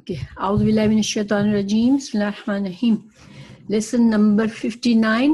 Okay. A'udhu billahi minash shaitanir rajeem. Bismillahir rahmanir rahim. Lesson number 59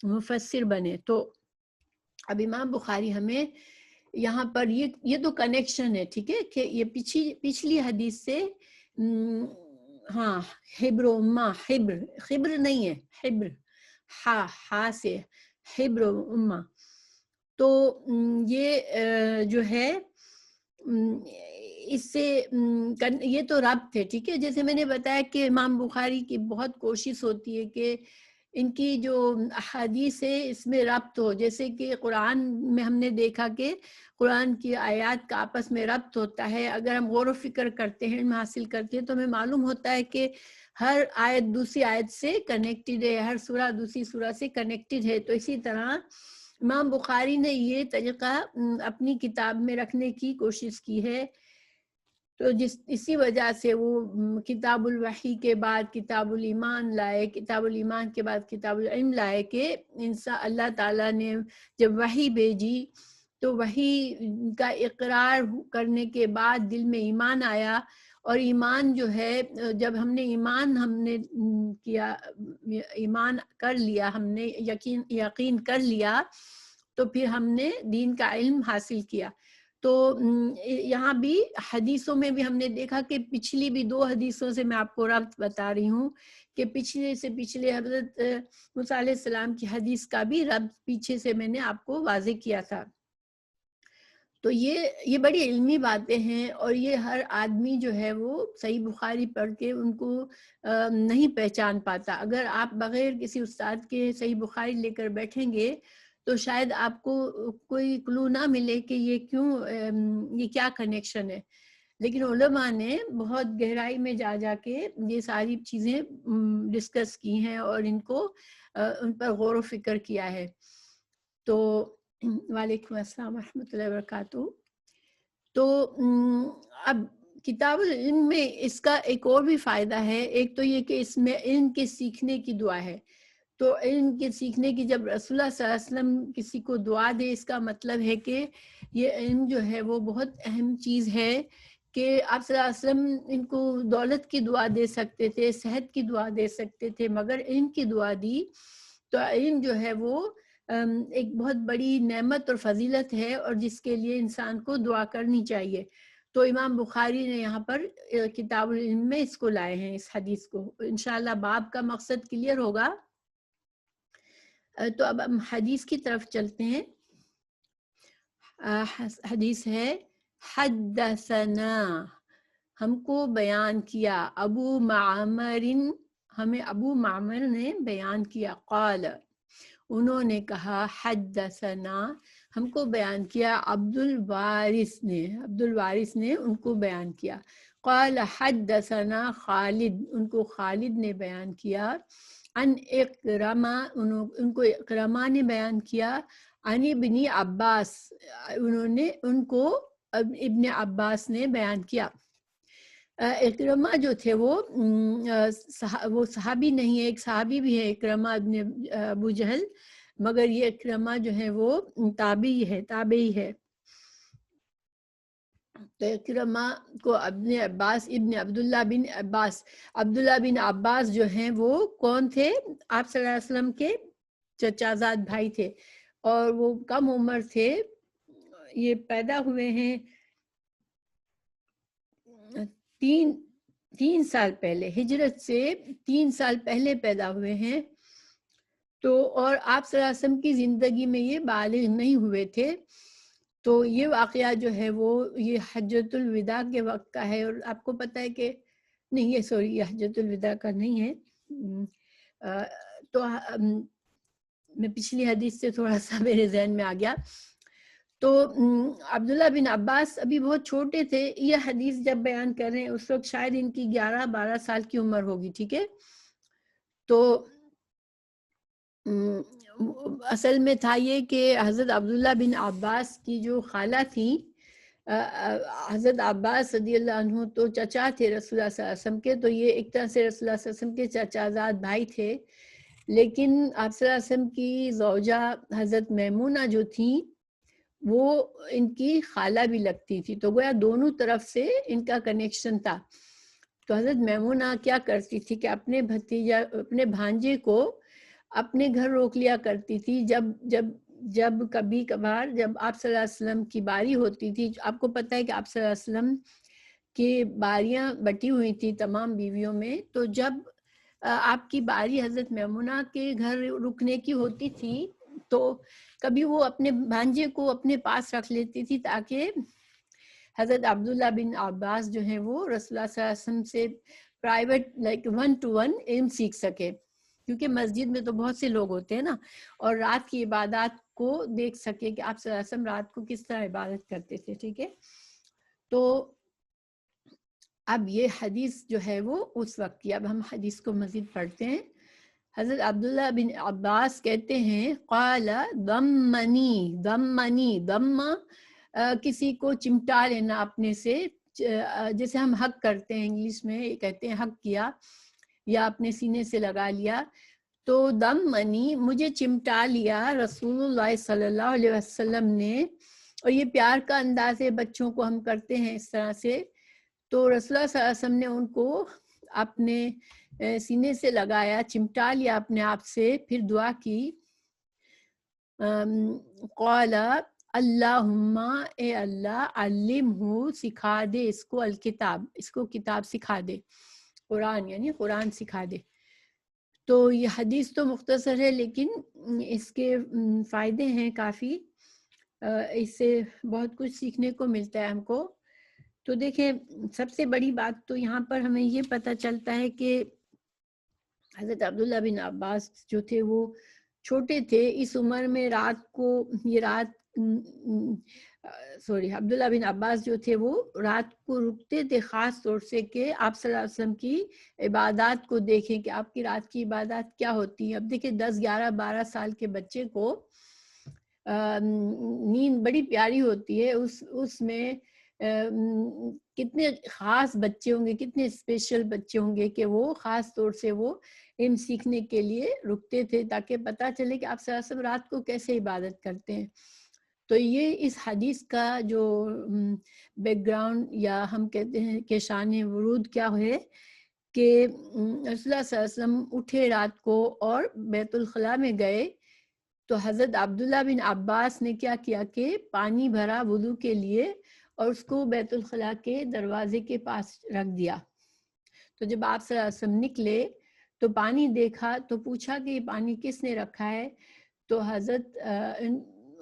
مفسر بنے. تو اب امام بخاری ہمیں یہاں پر یہ تو کنیکشن ہے, ٹھیک ہے, کہ یہ پچھلی حدیث سے ہاں حبر امہ, خبر نہیں ہے, حبر ہا سے حبر امہ. تو یہ جو ہے اس سے یہ تو ربط ہے, ٹھیک ہے. جیسے میں نے بتایا کہ امام بخاری کی بہت کوشش ہوتی ہے کہ ان کی جو احادیث ہے اس میں ربط ہو. جیسے کہ قرآن میں ہم نے دیکھا کہ قرآن کی آیات کا آپس میں ربط ہوتا ہے. اگر ہم غور و فکر کرتے ہیں, علم حاصل کرتے ہیں, تو ہمیں معلوم ہوتا ہے کہ ہر آیت دوسری آیت سے کنیکٹڈ ہے, ہر سورہ دوسری سورہ سے کنیکٹڈ ہے. تو اسی طرح امام بخاری نے یہ طریقہ اپنی کتاب میں رکھنے کی کوشش کی ہے. تو اسی وجہ سے وہ کتاب الوحی کے بعد کتاب الایمان لائے, کتاب الایمان کے بعد کتاب العلم لائے, کہ اللہ تعالیٰ نے جب وحی بھیجی تو وحی کا اقرار کرنے کے بعد دل میں ایمان آیا. اور ایمان جو ہے, جب ہم نے کیا, ایمان کر لیا, ہم نے یقین کر لیا, تو پھر ہم نے دین کا علم حاصل کیا. تو یہاں بھی حدیثوں میں بھی ہم نے دیکھا کہ پچھلی بھی 2 حدیثوں سے میں آپ کو ربط بتا رہی ہوں, کہ پچھلے سے پچھلے حضرت موسیٰ علیہ السلام کی حدیث کا بھی ربط پیچھے سے میں نے آپ کو واضح کیا تھا. تو یہ بڑی علمی باتیں ہیں, اور یہ ہر آدمی جو ہے وہ صحیح بخاری پڑھ کے ان کو نہیں پہچان پاتا. اگر آپ بغیر کسی استاد کے صحیح بخاری لے کر بیٹھیں گے تو شاید آپ کو کوئی کلو نہ ملے کہ یہ کیا کنیکشن ہے. لیکن علماء نے بہت گہرائی میں جا کے یہ ساری چیزیں ڈسکس کی ہیں, اور ان پر غور و فکر کیا ہے. تو وعلیکم السلام ورحمۃ اللہ وبرکاتہ. تو اب کتاب العلم میں اس کا ایک اور بھی فائدہ ہے. ایک تو یہ کہ اس میں علم کے سیکھنے کی دعا ہے. تو علم کے سیکھنے کی جب رسول اللہ صلی اللہ علیہ وسلم کسی کو دعا دے, اس کا مطلب ہے کہ یہ علم جو ہے وہ بہت اہم چیز ہے, کہ آپ صلی اللہ علیہ وسلم ان کو دولت کی دعا دے سکتے تھے, صحت کی دعا دے سکتے تھے, مگر علم کی دعا دی. تو علم جو ہے وہ ایک بہت بڑی نعمت اور فضیلت ہے, اور جس کے لیے انسان کو دعا کرنی چاہیے. تو امام بخاری نے یہاں پر کتاب العلم میں اس کو لائے ہیں, اس حدیث کو. انشاءاللہ باب کا مقصد کلیئر ہوگا. تو اب ہم حدیث کی طرف چلتے ہیں. حدیث ہے حدثنا, ہم کو بیان کیا, ابو معمر, ہمیں ابو معمر نے بیان کیا, قال, انہوں نے کہا, حدثنا, ہم کو بیان کیا عبد الوارث نے ان کو بیان کیا. قال حدثنا خالد, ان کو خالد نے بیان کیا. عن اکرمہ, ان کو اکرمہ نے بیان کیا. عن ابن عباس, ان کو ابن عباس نے بیان کیا. اکرمہ جو تھے وہ صحابی نہیں ہے, ایک صحابی بھی ہے اکرمہ ابن ابو جہل, مگر یہ اکرمہ جو ہے وہ تابعی ہے. تو اکرمہ کو ابن عباس, ابن عبداللہ بن عباس جو ہیں وہ کون تھے؟ آپ صلی اللہ علیہ وسلم کے چچا زاد بھائی تھے, اور وہ کم عمر تھے. یہ پیدا ہوئے ہیں 3 سال پہلے, ہجرت سے 3 سال پہلے پیدا ہوئے ہیں. تو اور آپ صلی اللہ علیہ وسلم کی زندگی میں یہ بالغ نہیں ہوئے تھے. تو یہ واقعہ جو ہے وہ یہ حجۃ الوداع کے وقت کا ہے. اور آپ کو پتہ ہے کہ نہیں, یہ حجۃ الوداع کا نہیں ہے. تو میں پچھلی حدیث سے تھوڑا سا میرے ذہن میں آ گیا. تو عبداللہ بن عباس ابھی بہت چھوٹے تھے. یہ حدیث جب بیان کر رہے ہیں اس وقت شاید ان کی 11-12 سال کی عمر ہوگی, ٹھیک ہے. تو اصل میں تھا یہ کہ حضرت عبداللہ بن عباس کی جو خالہ تھیں, حضرت عباس رضی اللہ عنہ, تو چچا تھے رسول اللہ صلی اللہ علیہ وسلم کے. تو یہ ایک طرح سے رسول اللہ صلی اللہ علیہ وسلم کے چچا زاد بھائی تھے. لیکن آپ صلی اللہ علیہ وسلم کی زوجہ حضرت میمونہ جو تھیں وہ ان کی خالہ بھی لگتی تھی. تو گویا دونوں طرف سے ان کا کنیکشن تھا. تو حضرت میمونہ کیا کرتی تھی کہ اپنے بھانجے کو اپنے گھر روک لیا کرتی تھی جب جب جب کبھی کبھار جب آپ صلی اللہ علیہ وسلم کی باری ہوتی تھی. آپ کو پتہ ہے کہ آپ صلی اللہ علیہ وسلم کی باریاں بٹی ہوئی تھی تمام بیویوں میں, تو جب آپ کی باری حضرت میمونہ کے گھر رکنے کی ہوتی تھی تو کبھی وہ اپنے بھانجے کو اپنے پاس رکھ لیتی تھی تاکہ حضرت عبداللہ بن عباس جو ہیں وہ رسول اللہ صلی اللہ علیہ وسلم سے پرائیویٹ لائک 1 to 1 علم سیکھ سکے, کیونکہ مسجد میں تو بہت سے لوگ ہوتے ہیں نا, اور رات کی عبادات کو دیکھ سکے کہ آپ صلی اللہ علیہ وسلم رات کو کس طرح عبادت کرتے تھے. ٹھیک ہے, تو اب یہ حدیث جو ہے وہ اس وقت کی. اب ہم حدیث کو مزید پڑھتے ہیں. حضرت عبداللہ بن عباس کہتے ہیں قال ضمنی, ضم کسی کو چمٹا لینا اپنے سے, جیسے ہم حق کرتے ہیں انگلش میں کہتے ہیں حق کیا یا اپنے سینے سے لگا لیا, تو ضمنی مجھے چمٹا لیا رسول اللہ صلی اللہ علیہ وسلم نے. اور یہ پیار کا انداز ہے, بچوں کو ہم کرتے ہیں اس طرح سے. تو رسول اللہ صلی اللہ علیہ وسلم نے ان کو اپنے سینے سے لگایا, چمٹا لیا اپنے آپ سے, پھر دعا کی. قال اللہم, اے اللہ, علمہ, سکھا دے اس کو الکتاب, اس کو کتاب سکھا دے, قرآن یعنی قرآن سکھا دے. تو یہ حدیث تو مختصر ہے لیکن اس کے فائدے ہیں کافی, اس سے بہت کچھ سیکھنے کو ملتا ہے ہم کو. تو دیکھیں سب سے بڑی بات تو یہاں پر ہمیں یہ پتہ چلتا ہے کہ حضرت عبداللہ بن عباس جو تھے وہ چھوٹے تھے اس عمر میں. رات کو یہ رات عبداللہ بن عباس جو تھے وہ رات کو رکتے تھے خاص طور سے کہ آپ صلی اللہ علیہ وسلم کی عبادات کو دیکھیں کہ آپ کی رات کی عبادات کیا ہوتی ہیں. اب دیکھیں 10 11 12 سال کے بچے کو نیند بڑی پیاری ہوتی ہے, اس میں کتنے خاص بچے ہوں گے, کتنے اسپیشل بچے ہوں گے کہ وہ خاص طور سے وہ علم سیکھنے کے لیے رکتے تھے تاکہ پتہ چلے کہ آپ صلی اللہ علیہ وسلم رات کو کیسے عبادت کرتے ہیں. تو یہ اس حدیث کا جو بیک گراؤنڈ یا ہم کہتے ہیں کہ شان ورود کیا ہے کہ رسول اللہ صلی اللہ علیہ وسلم اٹھے رات کو اور بیت الخلاء میں گئے, تو حضرت عبداللہ بن عباس نے کیا کیا کہ پانی بھرا وضو کے لیے اور اس کو بیت الخلاء کے دروازے کے پاس رکھ دیا. تو جب آپ صلی اللہ علیہ وسلم نکلے تو پانی دیکھا تو پوچھا کہ یہ پانی کس نے رکھا ہے, تو حضرت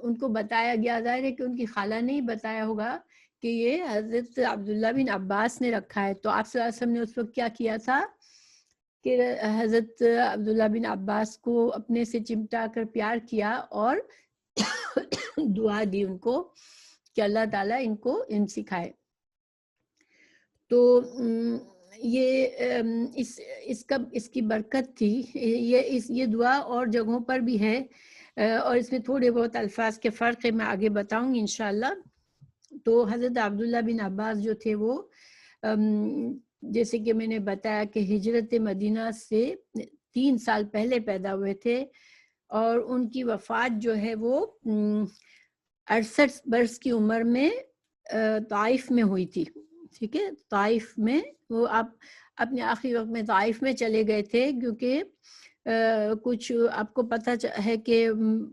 ان کو بتایا گیا, ظاہر ہے کہ ان کی خالہ نے ہی بتایا ہوگا کہ یہ حضرت عبداللہ بن عباس نے رکھا ہے. تو آپ صلی اللہ علیہ وسلم نے اس وقت کیا کیا تھا کہ حضرت عبداللہ بن عباس کو اپنے سے چمٹا کر پیار کیا اور دعا دی ان کو کہ اللہ تعالیٰ ان کو علم سکھائے. تو یہ اس کی برکت تھی. یہ دعا اور جگہوں پر بھی ہے اور اس میں تھوڑے بہت الفاظ کے فرق ہے, میں آگے بتاؤں گی انشاءاللہ. تو حضرت عبداللہ بن عباس جو تھے وہ جیسے کہ میں نے بتایا کہ ہجرت مدینہ سے 3 سال پہلے پیدا ہوئے تھے اور ان کی وفات جو ہے وہ 68 برس کی عمر میں طائف میں ہوئی تھی. ٹھیک ہے, طائف میں وہ آپ اپنے آخری وقت میں طائف میں چلے گئے تھے کیونکہ کچھ آپ کو پتہ ہے کہ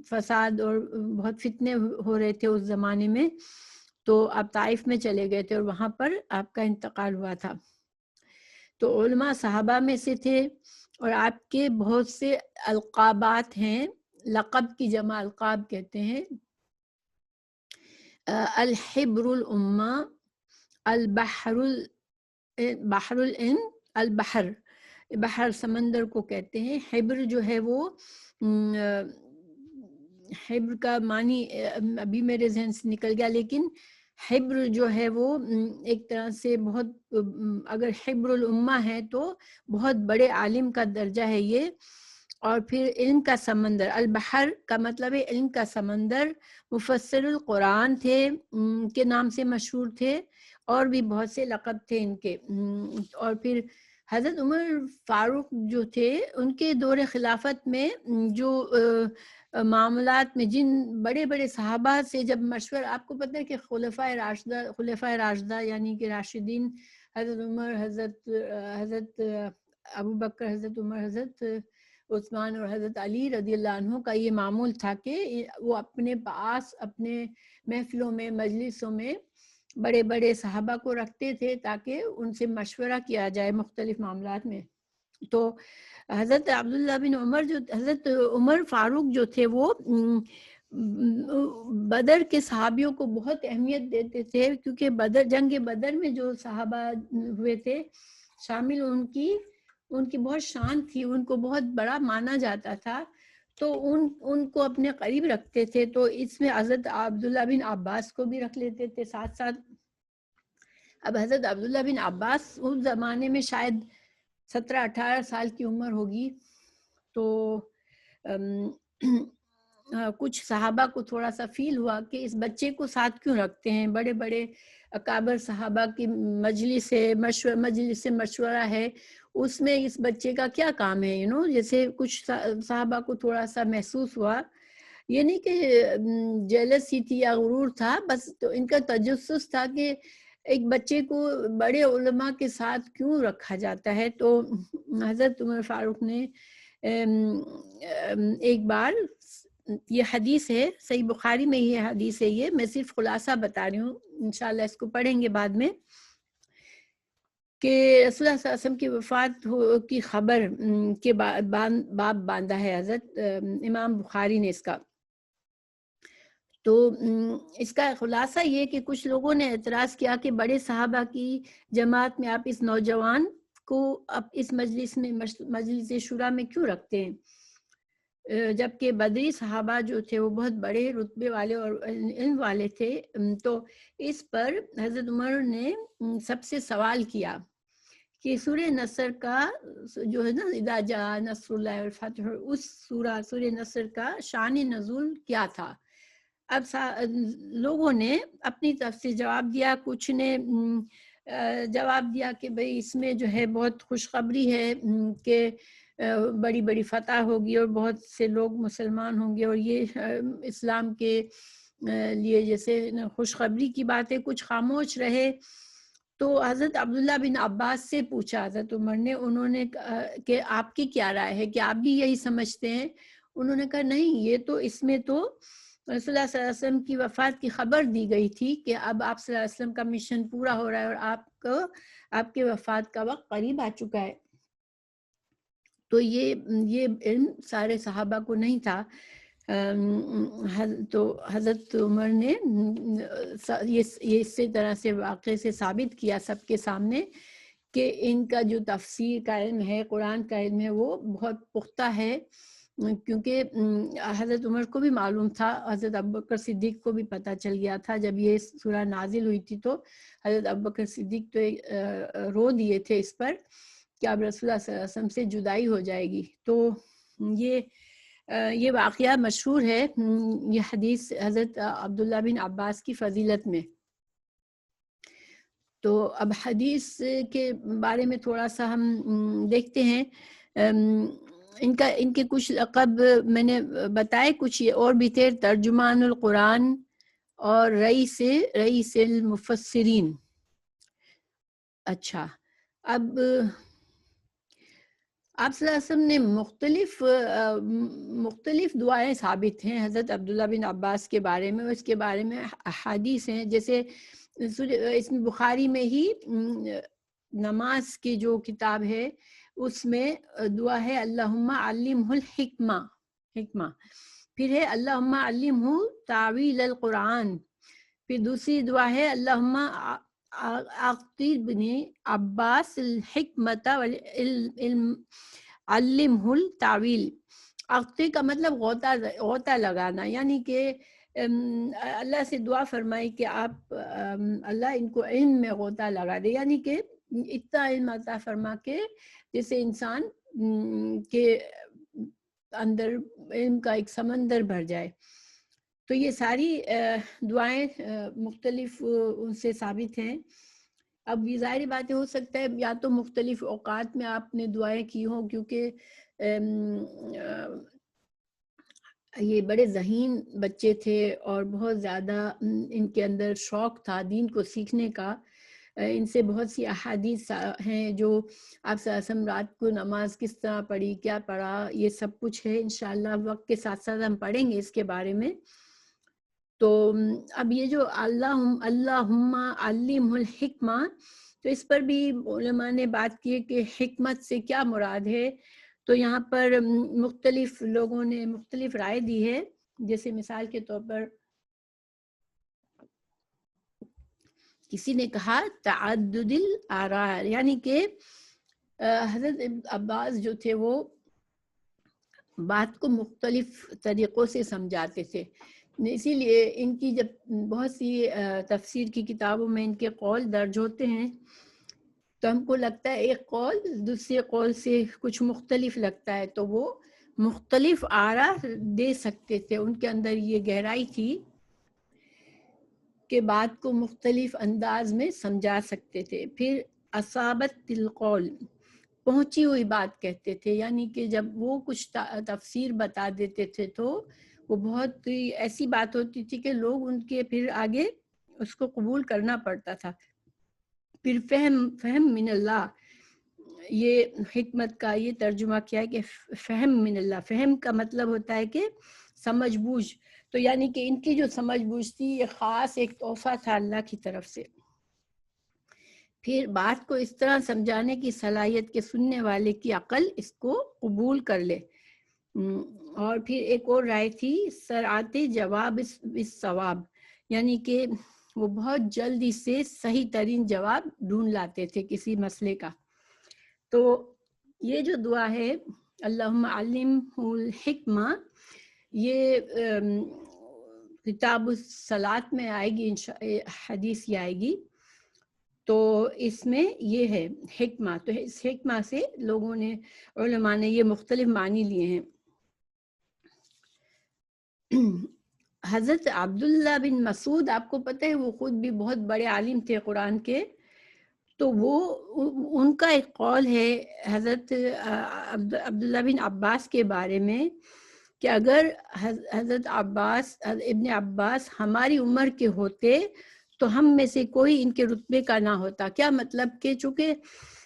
فساد اور بہت فتنے ہو رہے تھے اس زمانے میں, تو آپ طائف میں چلے گئے تھے اور وہاں پر آپ کا انتقال ہوا تھا. تو علماء صحابہ میں سے تھے اور آپ کے بہت سے القابات ہیں, لقب کی جمع القاب کہتے ہیں. الحبر الامہ, بحر العلم, بحر سمندر کو کہتے ہیں. حبر جو ہے وہ حبر کا معنی ابھی میرے ذہن سے نکل گیا, لیکن حبر جو ہے وہ ایک طرح سے بہت, اگر حبر الامہ ہے تو بہت بڑے عالم کا درجہ ہے یہ. اور پھر علم کا سمندر, البحر کا مطلب ہے علم کا سمندر. مفسر القرآن تھے, کے نام سے مشہور تھے, اور بھی بہت سے لقب تھے ان کے. اور پھر حضرت عمر فاروق جو تھے ان کے دور خلافت میں جو معاملات میں جن بڑے بڑے صحابہ سے جب مشورہ, آپ کو پتہ ہے کہ خلفائے راشدہ یعنی کہ راشدین حضرت عمر, حضرت ابو بکر, حضرت عمر, حضرت عثمان اور حضرت علی رضی اللہ عنہ کا یہ معمول تھا کہ وہ اپنے پاس اپنے محفلوں میں مجلسوں میں بڑے بڑے صحابہ کو رکھتے تھے تاکہ ان سے مشورہ کیا جائے مختلف معاملات میں. تو حضرت عبداللہ بن عمر حضرت عمر فاروق جو تھے وہ بدر کے صحابیوں کو بہت اہمیت دیتے تھے، کیونکہ جنگ بدر میں جو صحابہ ہوئے تھے شامل، ان کی بہت شان تھی، ان کو بہت بڑا مانا جاتا تھا، تو ان کو اپنے قریب رکھتے تھے. تو اس میں حضرت عبداللہ بن عباس کو بھی رکھ لیتے تھے ساتھ ساتھ. اب حضرت عبداللہ بن عباس اس زمانے میں شاید 17-18 سال کی عمر ہوگی، تو کچھ صحابہ کو تھوڑا سا فیل ہوا کہ اس بچے کو ساتھ کیوں رکھتے ہیں، بڑے بڑے اکابر صحابہ کی مجلس مشورہ ہے، اس میں اس بچے کا کیا کام ہے، جیسے کچھ صحابہ کو تھوڑا سا محسوس ہوا. یہ نہیں کہ جیلسی تھی یا غرور تھا، بس تو ان کا تجسس تھا کہ ایک بچے کو بڑے علماء کے ساتھ کیوں رکھا جاتا ہے. تو حضرت عمر فاروق نے ایک بار، یہ حدیث ہے صحیح بخاری میں، یہ حدیث ہے، یہ میں صرف خلاصہ بتا رہی ہوں، انشاءاللہ اس کو پڑھیں گے بعد میں، کہ رسول اللہ صلی اللہ علیہ وسلم کی وفات کی خبر کے باب باندھا ہے حضرت امام بخاری نے اس کا. تو اس کا خلاصہ یہ کہ کچھ لوگوں نے اعتراض کیا کہ بڑے صحابہ کی جماعت میں آپ اس نوجوان کو اس مجلس شورا میں کیوں رکھتے ہیں، جبکہ بدری صحابہ جو تھے وہ بہت بڑے رتبے والے اور علم والے تھے. تو اس پر حضرت عمر نے سب سے سوال کیا کہ سورہ نصر کا جو ہے نا، اذا جاء نصر اللہ والفتح، اس سورہ نصر کا شان نزول کیا تھا. اب لوگوں نے اپنی طرف سے جواب دیا. کچھ نے جواب دیا کہ بھئی اس میں جو ہے بہت خوشخبری ہے کہ بڑی بڑی فتح ہوگی اور بہت سے لوگ مسلمان ہوں گے، اور یہ اسلام کے لیے جیسے خوشخبری کی باتیں. کچھ خاموش رہے. تو حضرت عبداللہ بن عباس سے پوچھا حضرت عمر نے، انہوں نے کہ آپ کی کیا رائے ہے، کہ آپ بھی یہی سمجھتے ہیں؟ انہوں نے کہا نہیں، یہ تو اس میں تو رسول اللہ صلی اللہ علیہ وسلم کی وفات کی خبر دی گئی تھی کہ اب آپ صلی اللہ علیہ وسلم کا مشن پورا ہو رہا ہے اور آپ کے وفات کا وقت قریب آ چکا ہے. تو یہ علم سارے صحابہ کو نہیں تھا. تو حضرت عمر نے یہ اسی طرح سے واقعے سے ثابت کیا سب کے سامنے کہ ان کا جو تفسیر کا علم ہے، قرآن کا علم ہے، وہ بہت پختہ ہے. کیونکہ حضرت عمر کو بھی معلوم تھا، حضرت ابوبکر صدیق کو بھی پتہ چل گیا تھا. جب یہ سورہ نازل ہوئی تھی تو حضرت ابوبکر صدیق تو رو دیے تھے اس پر کہ اب رسول اللہ صلی اللہ علیہ وسلم سے جدائی ہو جائے گی. تو یہ واقعہ مشہور ہے، یہ حدیث حضرت عبداللہ بن عباس کی فضیلت میں. تو اب حدیث کے بارے میں تھوڑا سا ہم دیکھتے ہیں. ان کے کچھ لقب میں نے بتائے، کچھ یہ اور بھی تھے: ترجمان القرآن اور رئیس المفسرین. اچھا، اب آپ صلی اللہ علیہ وسلم نے مختلف دعائیں ثابت ہیں حضرت عبداللہ بن عباس کے بارے میں، اور اس کے بارے میں احادیث ہیں. جیسے اس میں بخاری میں ہی نماز کی جو کتاب ہے اس میں دعا ہے اللہم علمہ الحکمہ، پھر ہے اللہم علمہ تعویل القرآن، پھر دوسری دعا ہے اللہم اعطی ابن عباس الحکمت علمہ التعویل. اعطی کا مطلب غوطہ لگانا، یعنی کہ اللہ سے دعا فرمائی کہ آپ اللہ ان کو علم میں غوطہ لگا دے، یعنی کہ اتنا علم عطا فرما کے جیسے انسان کے اندر علم کا ایک سمندر بھر جائے. تو یہ ساری دعائیں مختلف ان سے ثابت ہیں. اب یہ ظاہری باتیں ہو سکتا ہے یا تو مختلف اوقات میں آپ نے دعائیں کی ہوں، کیونکہ یہ بڑے ذہین بچے تھے اور بہت زیادہ ان کے اندر شوق تھا دین کو سیکھنے کا. ان سے بہت سی احادیث ہیں جو آپ صلی اللہ علیہ وسلم رات کو نماز کس طرح پڑھی، کیا پڑھا، یہ سب کچھ ہے. انشاءاللہ وقت کے ساتھ ساتھ ہم پڑھیں گے اس کے بارے میں. تو اب یہ جو اللہم علمہ الحکمہ، تو اس پر بھی علماء نے بات کی کہ حکمت سے کیا مراد ہے. تو یہاں پر مختلف لوگوں نے مختلف رائے دی ہے. جیسے مثال کے طور پر کسی نے کہا تعدد الآراء، یعنی کہ حضرت عباس جو تھے وہ بات کو مختلف طریقوں سے سمجھاتے تھے. اسی لیے ان کی جب بہت سی تفسیر کی کتابوں میں ان کے قول درج ہوتے ہیں تو ہم کو لگتا ہے ایک قول دوسرے قول سے کچھ مختلف لگتا ہے، تو وہ مختلف آراء دے سکتے تھے. ان کے اندر یہ گہرائی تھی کہ بات کو مختلف انداز میں سمجھا سکتے تھے. پھر اصابت القول، پہنچی ہوئی بات کہتے تھے، یعنی کہ جب وہ کچھ تفسیر بتا دیتے تھے تو وہ بہت ایسی بات ہوتی تھی کہ لوگ ان کے پھر آگے اس کو قبول کرنا پڑتا تھا. پھر فہم من اللہ، یہ حکمت کا یہ ترجمہ کیا ہے کہ فہم من اللہ. فہم کا مطلب ہوتا ہے کہ سمجھ بوجھ، تو یعنی کہ ان کی جو سمجھ بوجھ تھی یہ خاص ایک تحفہ تھا اللہ کی طرف سے. پھر بات کو اس طرح سمجھانے کی صلاحیت کے سننے والے کی عقل اس کو قبول کر لے. اور پھر ایک اور رائے تھی سرعت جواب بالصواب، یعنی کہ وہ بہت جلدی سے صحیح ترین جواب ڈھونڈ لاتے تھے کسی مسئلے کا. تو یہ جو دعا ہے اللہم علمہ الحکمہ، یہ کتاب الصلاۃ میں آئے گی، حدیث یہ آئے گی. تو اس میں یہ ہے حکمہ. تو اس حکمہ سے لوگوں نے علماء نے یہ مختلف معنی لیے ہیں. حضرت عبداللہ بن مسعود آپ کو پتہ ہے وہ خود بھی بہت بڑے عالم تھے قرآن کے. تو وہ ان کا ایک قول ہے حضرت عبداللہ بن عباس کے بارے میں کہ اگر حضرت ابن عباس ہماری عمر کے ہوتے تو ہم میں سے کوئی ان کے رتبے کا نہ ہوتا. کیا مطلب کہ چونکہ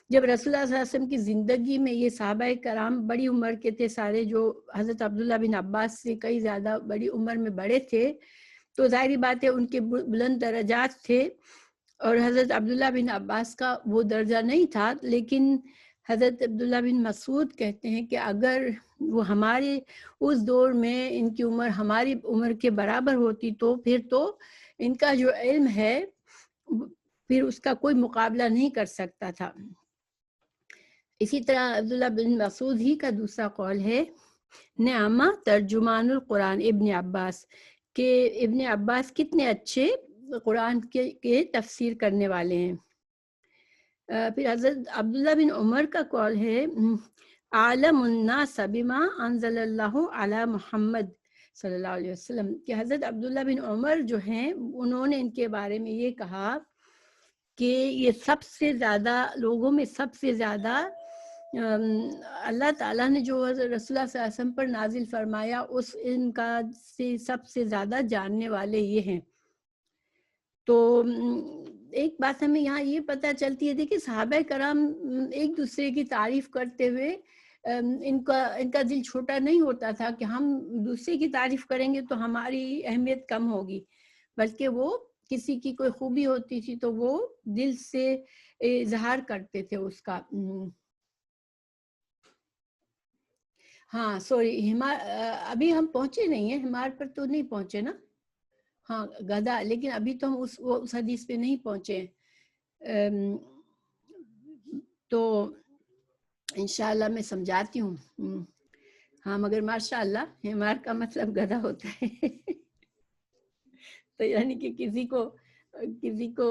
جب رسول اللہ صلی اللہ علیہ وسلم کی زندگی میں یہ صحابہ کرام بڑی عمر کے تھے سارے، جو حضرت عبداللہ بن عباس سے کئی زیادہ بڑی عمر میں بڑے تھے، تو ظاہری بات ہے ان کے بلند درجات تھے. اور حضرت عبداللہ بن عباس کا وہ درجہ نہیں تھا، لیکن حضرت عبداللہ بن مسعود کہتے ہیں کہ اگر وہ ہمارے اس دور میں ان کی عمر ہماری عمر کے برابر ہوتی تو پھر تو ان کا جو علم ہے پھر اس کا کوئی مقابلہ نہیں کر سکتا تھا. اسی طرح عبداللہ بن مسعود ہی کا دوسرا قول ہے نعمہ ترجمان القرآن ابن عباس، کہ ابن عباس کتنے اچھے قرآن کے تفسیر کرنے والے ہیں. پھر حضرت عبداللہ بن عمر کا قول ہے عالم الناس بما انزل اللہ علی محمد صلی اللہ علیہ وسلم، کہ حضرت عبداللہ بن عمر جو ہیں انہوں نے ان کے بارے میں یہ کہا کہ یہ سب سے زیادہ لوگوں میں سب سے زیادہ اللہ تعالیٰ نے جو رسول اللہ صلی اللہ علیہ وسلم پر نازل فرمایا اس علم کا سے سب سے زیادہ جاننے والے یہ ہیں. تو ایک بات ہمیں یہاں یہ پتہ چلتی ہے، دیکھیں صحابہ کرام ایک دوسرے کی تعریف کرتے ہوئے ان کا دل چھوٹا نہیں ہوتا تھا کہ ہم دوسرے کی تعریف کریں گے تو ہماری اہمیت کم ہوگی، بلکہ وہ کسی کی کوئی خوبی ہوتی تھی تو وہ دل سے اظہار کرتے تھے اس کا. ہاں سوری، ابھی ہم پہنچے نہیں ہیں، ہمار پر تو نہیں پہنچے نا. ہاں گدھا، لیکن ابھی تو ہم اس حدیث پہ نہیں پہنچے. تو انشاءاللہ میں سمجھاتی ہوں. ہاں مگر ماشاءاللہ حمار کا مطلب گدھا ہوتا ہے. تو یعنی کہ کسی کو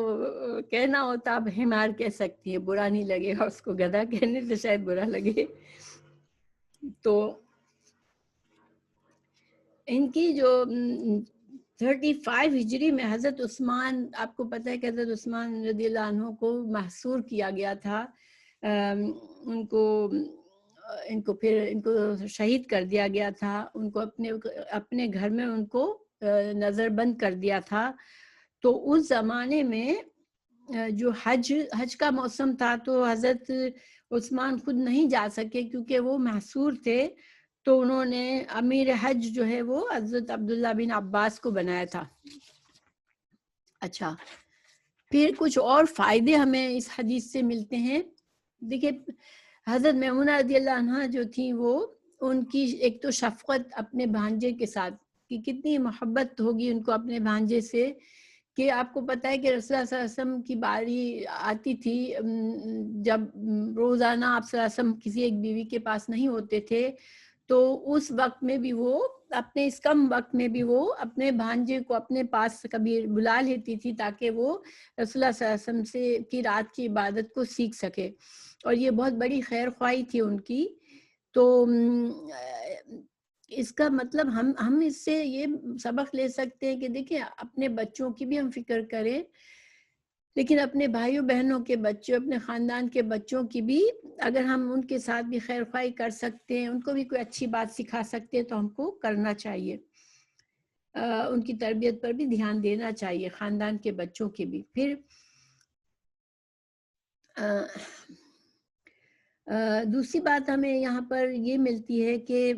کہنا ہوتا اب حمار کہہ سکتی ہے، برا نہیں لگے گا. اس کو گدھا کہنے سے شاید برا لگے. تو ان کی جو 35 ہجری میں حضرت عثمان، آپ کو پتہ ہے کہ حضرت عثمان رضی اللہ عنہ کو محصور کیا گیا تھا، ان کو شہید کر دیا گیا تھا، ان کو اپنے گھر میں ان کو نظر بند کر دیا تھا. تو اس زمانے میں جو حج کا موسم تھا تو حضرت عثمان خود نہیں جا سکے کیونکہ وہ محصور تھے، تو انہوں نے امیر حج جو ہے وہ حضرت عبداللہ بن عباس کو بنایا تھا۔ اچھا، پھر کچھ اور فائدے ہمیں اس حدیث سے ملتے ہیں۔ دیکھیں حضرت میمونہ رضی اللہ عنہا جو تھی، وہ ان کی ایک تو شفقت اپنے بھانجے کے ساتھ، کہ کتنی محبت ہوگی ان کو اپنے بھانجے سے، کہ آپ کو پتہ ہے کہ رسول اللہ صلی اللہ علیہ وسلم کی باری آتی تھی جب روزانہ آپ صلی اللہ علیہ وسلم کسی ایک بیوی کے پاس نہیں ہوتے تھے، تو اس وقت میں بھی وہ اپنے اس کم وقت میں بھی وہ اپنے بھانجے کو اپنے پاس کبھی بلا لیتی تھی تاکہ وہ رسول اللہ صلی اللہ علیہ وسلم سے کی رات کی عبادت کو سیکھ سکے، اور یہ بہت بڑی خیر خواہی تھی ان کی۔ تو اس کا مطلب ہم اس سے یہ سبق لے سکتے ہیں کہ دیکھیں اپنے بچوں کی بھی ہم فکر کریں، لیکن اپنے بھائیوں بہنوں کے بچوں، اپنے خاندان کے بچوں کی بھی اگر ہم ان کے ساتھ بھی خیر خواہی کر سکتے ہیں، ان کو بھی کوئی اچھی بات سکھا سکتے ہیں تو ہم کو کرنا چاہیے، ان کی تربیت پر بھی دھیان دینا چاہیے، خاندان کے بچوں کے بھی۔ پھر دوسری بات ہمیں یہاں پر یہ ملتی ہے کہ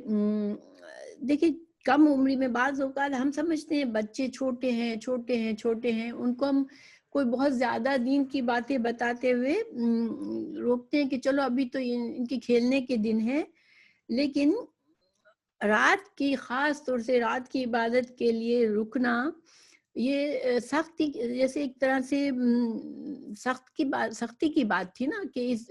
دیکھیں کم عمری میں بعض اوقات ہم سمجھتے ہیں بچے چھوٹے ہیں، ان کو ہم کوئی بہت زیادہ دین کی باتیں بتاتے ہوئے روکتے ہیں کہ چلو ابھی تو ان کے کھیلنے کے دن ہیں، لیکن رات کی خاص طور سے رات کی عبادت کے لیے رکنا، یہ سختی جیسے ایک طرح سے سختی کی بات تھی نا، کہ اس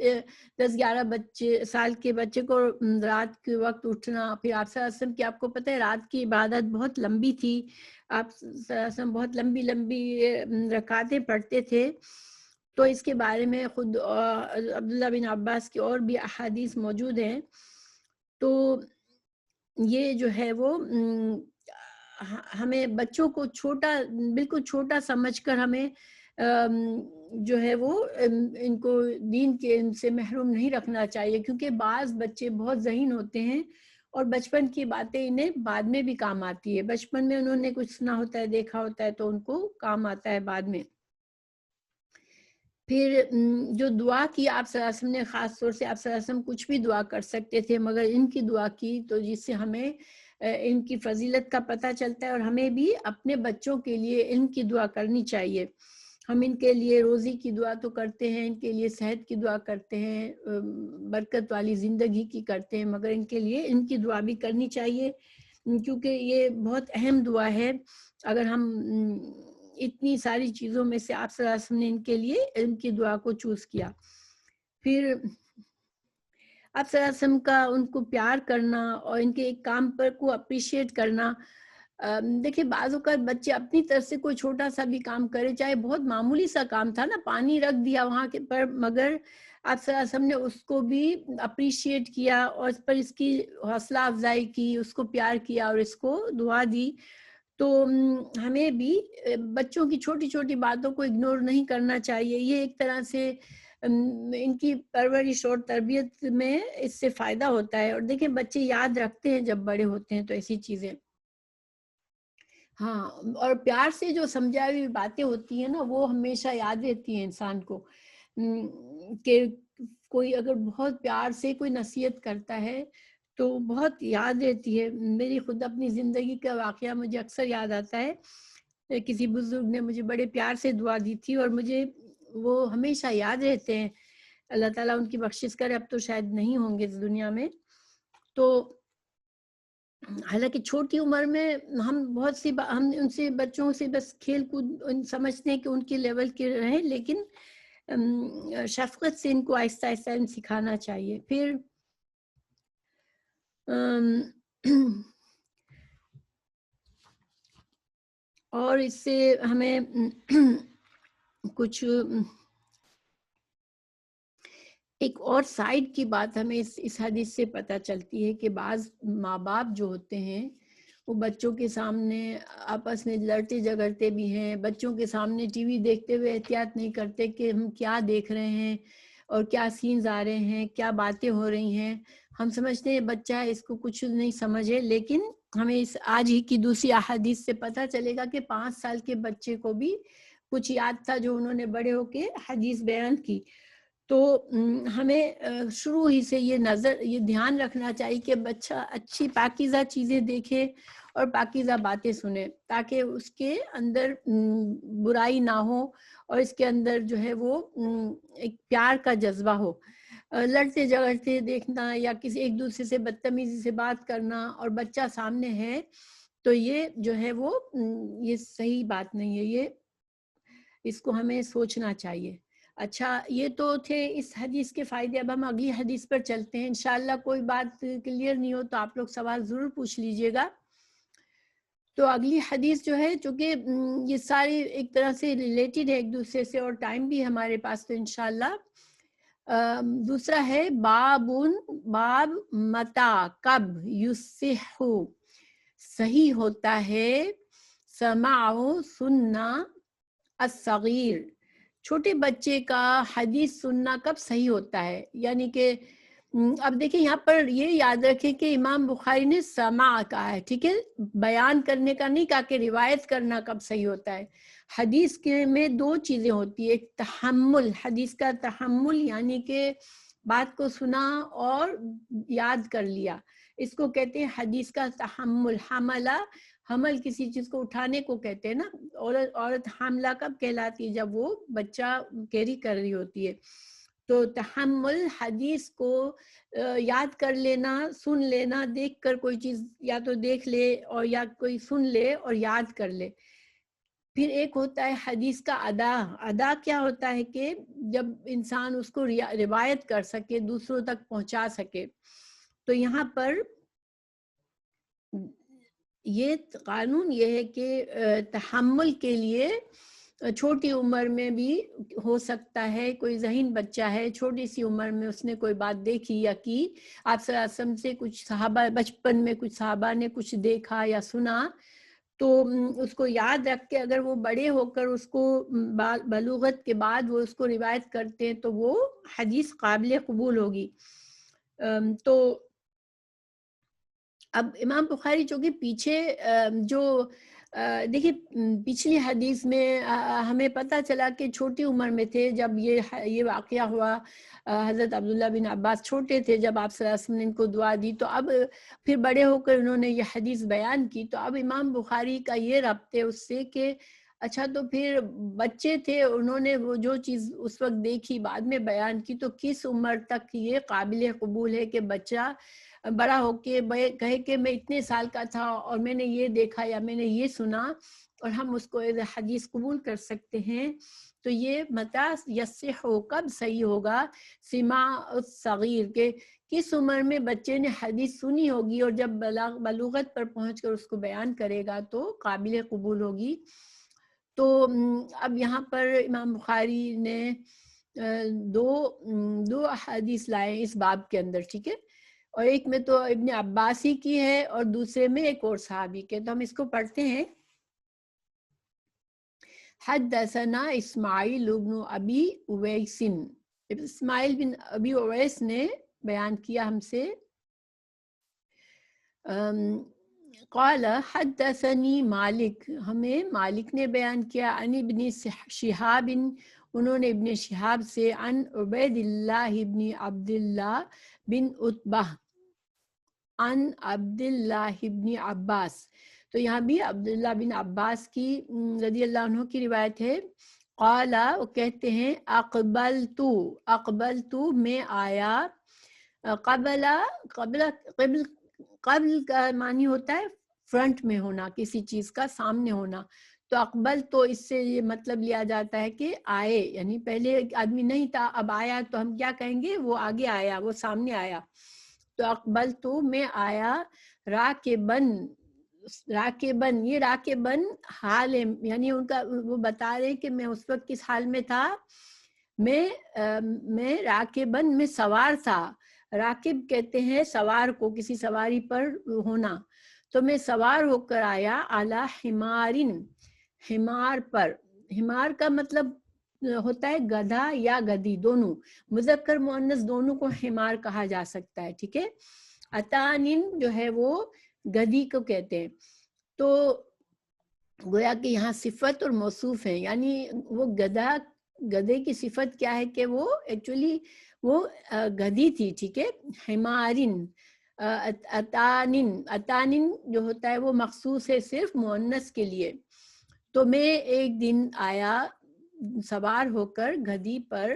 10-11 سال کے بچے کو رات کے وقت اٹھنا۔ پھر آپ صلی اللہ علیہ وسلم کی آپ کو پتہ ہے رات کی عبادت بہت لمبی تھی، آپ صلی اللہ علیہ وسلم بہت لمبی رکعتیں پڑھتے تھے، تو اس کے بارے میں خود عبداللہ بن عباس کی اور بھی احادیث موجود ہیں۔ تو یہ جو ہے وہ ہمیں بچوں کو بالکل چھوٹا سمجھ کر ہمیں جو ہے وہ ان کو دین کے ان سے محروم نہیں رکھنا چاہیے، کیونکہ بعض بچے بہت ذہین ہوتے ہیں اور بچپن کی باتیں انہیں بعد میں بھی کام آتی ہے، بچپن میں انہوں نے کچھ سنا ہوتا ہے، دیکھا ہوتا ہے، تو ان کو کام آتا ہے بعد میں۔ پھر جو دعا کی آپ صلی اللہ علیہ وسلم نے، خاص طور سے آپ صلی اللہ علیہ وسلم کچھ بھی دعا کر سکتے تھے مگر ان کی دعا کی، تو جس سے ہمیں ان کی فضیلت کا پتہ چلتا ہے، اور ہمیں بھی اپنے بچوں کے لیے ان کی دعا کرنی چاہیے۔ ہم ان کے لیے روزی کی دعا تو کرتے ہیں، ان کے لیے صحت کی دعا کرتے ہیں، برکت والی زندگی کی کرتے ہیں، مگر ان کے لیے ان کی دعا بھی کرنی چاہیے، کیونکہ یہ بہت اہم دعا ہے۔ اگر ہم اتنی ساری چیزوں میں سے آپ صلی اللہ علیہ وسلم نے ان کے لیے ان کی دعا کو چوز کیا۔ پھر آپ صلی اللہ علیہ وسلم کا ان کو پیار کرنا اور ان کے ایک کام پر کو اپریشیٹ کرنا۔ دیکھیں بعض اوقات بچے اپنی طرف سے کوئی چھوٹا سا بھی کام کرے، چاہے بہت معمولی سا کام تھا نا، پانی رکھ دیا وہاں کے پر، مگر آپ صلی اللہ علیہ وسلم نے اس کو بھی اپریشیٹ کیا اور اس پر اس کی حوصلہ افزائی کی، اس کو پیار کیا اور اس کو دعا دی۔ تو ہمیں بھی بچوں کی چھوٹی چھوٹی باتوں کو اگنور نہیں کرنا چاہیے، یہ ایک طرح سے ان کی پرورش اور تربیت میں اس سے فائدہ ہوتا ہے۔ اور دیکھیں بچے یاد رکھتے ہیں جب بڑے ہوتے ہیں تو ایسی چیزیں، ہاں، اور پیار سے جو سمجھائی ہوئی باتیں ہوتی ہیں نا، وہ ہمیشہ یاد رہتی ہیں انسان کو، کہ کوئی اگر بہت پیار سے کوئی نصیحت کرتا ہے تو بہت یاد رہتی ہے۔ میری خود اپنی زندگی کا واقعہ مجھے اکثر یاد آتا ہے، کسی بزرگ نے مجھے بڑے پیار سے دعا دی تھی اور مجھے وہ ہمیشہ یاد رہتے ہیں۔ اللہ تعالیٰ ان کی بخشش کرے، اب تو شاید نہیں ہوں گے اس دنیا میں۔ تو حالانکہ چھوٹی عمر میں ہم بہت سی ہم ان سے بچوں سے بس کھیل کود سمجھتے ہیں کہ ان کے لیول کے رہیں، لیکن شفقت سے ان کو آہستہ آہستہ سکھانا چاہیے۔ پھر اور اس سے ہمیں کچھ ایک اور سائڈ کی بات ہمیں اس حدیث سے پتہ چلتی ہے کہ بعض ماں باپ جو ہوتے ہیں وہ بچوں کے سامنے آپس میں لڑتے جھگڑتے بھی ہیں، بچوں کے سامنے ٹی وی دیکھتے ہوئے احتیاط نہیں کرتے کہ ہم کیا دیکھ رہے ہیں اور کیا سینز آ رہے ہیں، کیا باتیں ہو رہی ہیں۔ ہم سمجھتے ہیں بچہ ہے، اس کو کچھ نہیں سمجھے، لیکن ہمیں اس آج ہی کی دوسری احادیث سے پتہ چلے گا کہ 5 سال کے بچے کو بھی کچھ یاد تھا جو انہوں نے بڑے ہو کے حدیث بیان کی. تو ہمیں شروع ہی سے یہ دھیان رکھنا چاہیے کہ بچہ اچھی پاکیزہ چیزیں دیکھے اور پاکیزہ باتیں سنے تاکہ اس کے اندر برائی نہ ہو اور اس کے اندر جو ہے وہ ایک پیار کا جذبہ ہو. لڑتے جھگڑتے دیکھنا یا کسی ایک دوسرے سے بدتمیزی سے بات کرنا اور بچہ سامنے ہے تو یہ جو ہے وہ یہ صحیح بات نہیں ہے. یہ اس کو ہمیں سوچنا چاہیے. اچھا یہ تو تھے اس حدیث کے فائدے. اب ہم اگلی حدیث پر چلتے ہیں. انشاءاللہ کوئی بات کلیئر نہیں ہو تو آپ لوگ سوال ضرور پوچھ لیجئے گا. تو اگلی حدیث جو ہے چونکہ یہ ساری ایک طرح سے ریلیٹڈ ہے ایک دوسرے سے اور ٹائم بھی ہمارے پاس تو انشاءاللہ دوسرا ہے باب متا کب یصح صحیح ہوتا ہے سماع سننا الصغیر چھوٹے بچے کا حدیث سننا کب صحیح ہوتا ہے. یعنی کہ اب دیکھیں یہاں پر یہ یاد رکھیں کہ امام بخاری نے سماع کہا ہے, ٹھیک ہے, بیان کرنے کا نہیں کہا کہ روایت کرنا کب صحیح ہوتا ہے. حدیث کے میں دو چیزیں ہوتی ہیں, ایک تحمل, حدیث کا تحمل یعنی کہ بات کو سنا اور یاد کر لیا, اس کو کہتے ہیں حدیث کا تحمل. حمل کسی چیز کو اٹھانے کو کہتے ہیں نا. عورت حاملہ کب کہلاتی ہے؟ جب وہ بچہ کیری کر رہی ہوتی ہے. تو تحمل حدیث کو یاد کر لینا, سن لینا, دیکھ کر کوئی چیز یا تو دیکھ لے اور یا کوئی سن لے اور یاد کر لے. پھر ایک ہوتا ہے حدیث کا ادا. ادا کیا ہوتا ہے کہ جب انسان اس کو روایت کر سکے, دوسروں تک پہنچا سکے. تو یہاں پر یہ قانون یہ ہے کہ تحمل کے لیے چھوٹی عمر میں بھی ہو سکتا ہے. کوئی ذہین بچہ ہے, چھوٹی سی عمر میں اس نے کوئی بات دیکھی یا کی, آپ صلی اللہ علیہ وسلم سے کچھ صحابہ بچپن میں کچھ صحابہ نے کچھ دیکھا یا سنا تو اس کو یاد رکھ کے اگر وہ بڑے ہو کر اس کو بلوغت کے بعد وہ اس کو روایت کرتے ہیں تو وہ حدیث قابل قبول ہوگی. تو اب امام بخاری چونکہ پیچھے جو دیکھیے پچھلی حدیث میں ہمیں پتہ چلا کہ چھوٹی عمر میں تھے جب یہ واقعہ ہوا. حضرت عبداللہ بن عباس چھوٹے تھے جب آپ صلی اللہ علیہ وسلم نے ان کو دعا دی. تو اب پھر بڑے ہو کر انہوں نے یہ حدیث بیان کی. تو اب امام بخاری کا یہ ربط ہے اس سے کہ اچھا تو پھر بچے تھے, انہوں نے وہ جو چیز اس وقت دیکھی بعد میں بیان کی, تو کس عمر تک یہ قابل قبول ہے کہ بچہ بڑا ہو کے کہے کہ میں اتنے سال کا تھا اور میں نے یہ دیکھا یا میں نے یہ سنا, اور ہم اس کو حدیث قبول کر سکتے ہیں. تو یہ متا یصح کب صحیح ہوگا سماع الصغیر کے کس عمر میں بچے نے حدیث سنی ہوگی اور جب بلوغت پر پہنچ کر اس کو بیان کرے گا تو قابل قبول ہوگی. تو اب یہاں پر امام بخاری نے دو حدیث لائے اس باب کے اندر, ٹھیک ہے, اور ایک میں تو ابن عباس ہی کی ہے اور دوسرے میں ایک اور صحابی کے. تو ہم اس کو پڑھتے ہیں. حدثنا اسماعیل بن ابی اویس, اسماعیل بن ابی اویس نے بیان کیا ہم سے. قال حدثنی مالک, ہمیں مالک نے بیان کیا. عن ابن شہاب, انہوں نے ابن شہاب سے. عن عبید اللہ بن عبداللہ بن عتبہ عن عبداللہ بن عباس. تو یہاں بھی عبداللہ بن عباس کی رضی اللہ عنہ کی روایت ہے. قال, وہ کہتے ہیں اقبلتو میں آیا. قبل کا معنی ہوتا ہے فرنٹ میں ہونا, کسی چیز کا سامنے ہونا. تو اقبل تو اس سے یہ مطلب لیا جاتا ہے کہ آئے, یعنی پہلے آدمی نہیں تھا اب آیا, تو ہم کیا کہیں گے وہ آگے آیا, وہ سامنے آیا. تو اقبل تو میں آیا. راکبن, یہ راکبن حال ہے, یعنی ان کا وہ بتا رہے کہ میں اس وقت کس حال میں تھا. میں راکبن میں سوار تھا. راکب کہتے ہیں سوار کو, کسی سواری پر ہونا. تو میں سوار ہو کر آیا. علی حمارن, حمار پر. حمار کا مطلب ہوتا ہے گدھا یا گدھی, دونوں, مذکر مؤنث دونوں کو حمار کہا جا سکتا ہے, ٹھیک ہے. اتانن جو ہے وہ گدھی کو کہتے ہیں. تو گویا کہ یہاں صفت اور موصوف ہیں، یعنی وہ گدھے کی صفت کیا ہے کہ وہ ایکچولی وہ گدھی تھی، ٹھیک ہے، حمارن، اتانن جو ہوتا ہے وہ مخصوص ہے صرف مؤنث کے لیے. تو میں ایک دن آیا سوار ہو کر گدھی پر،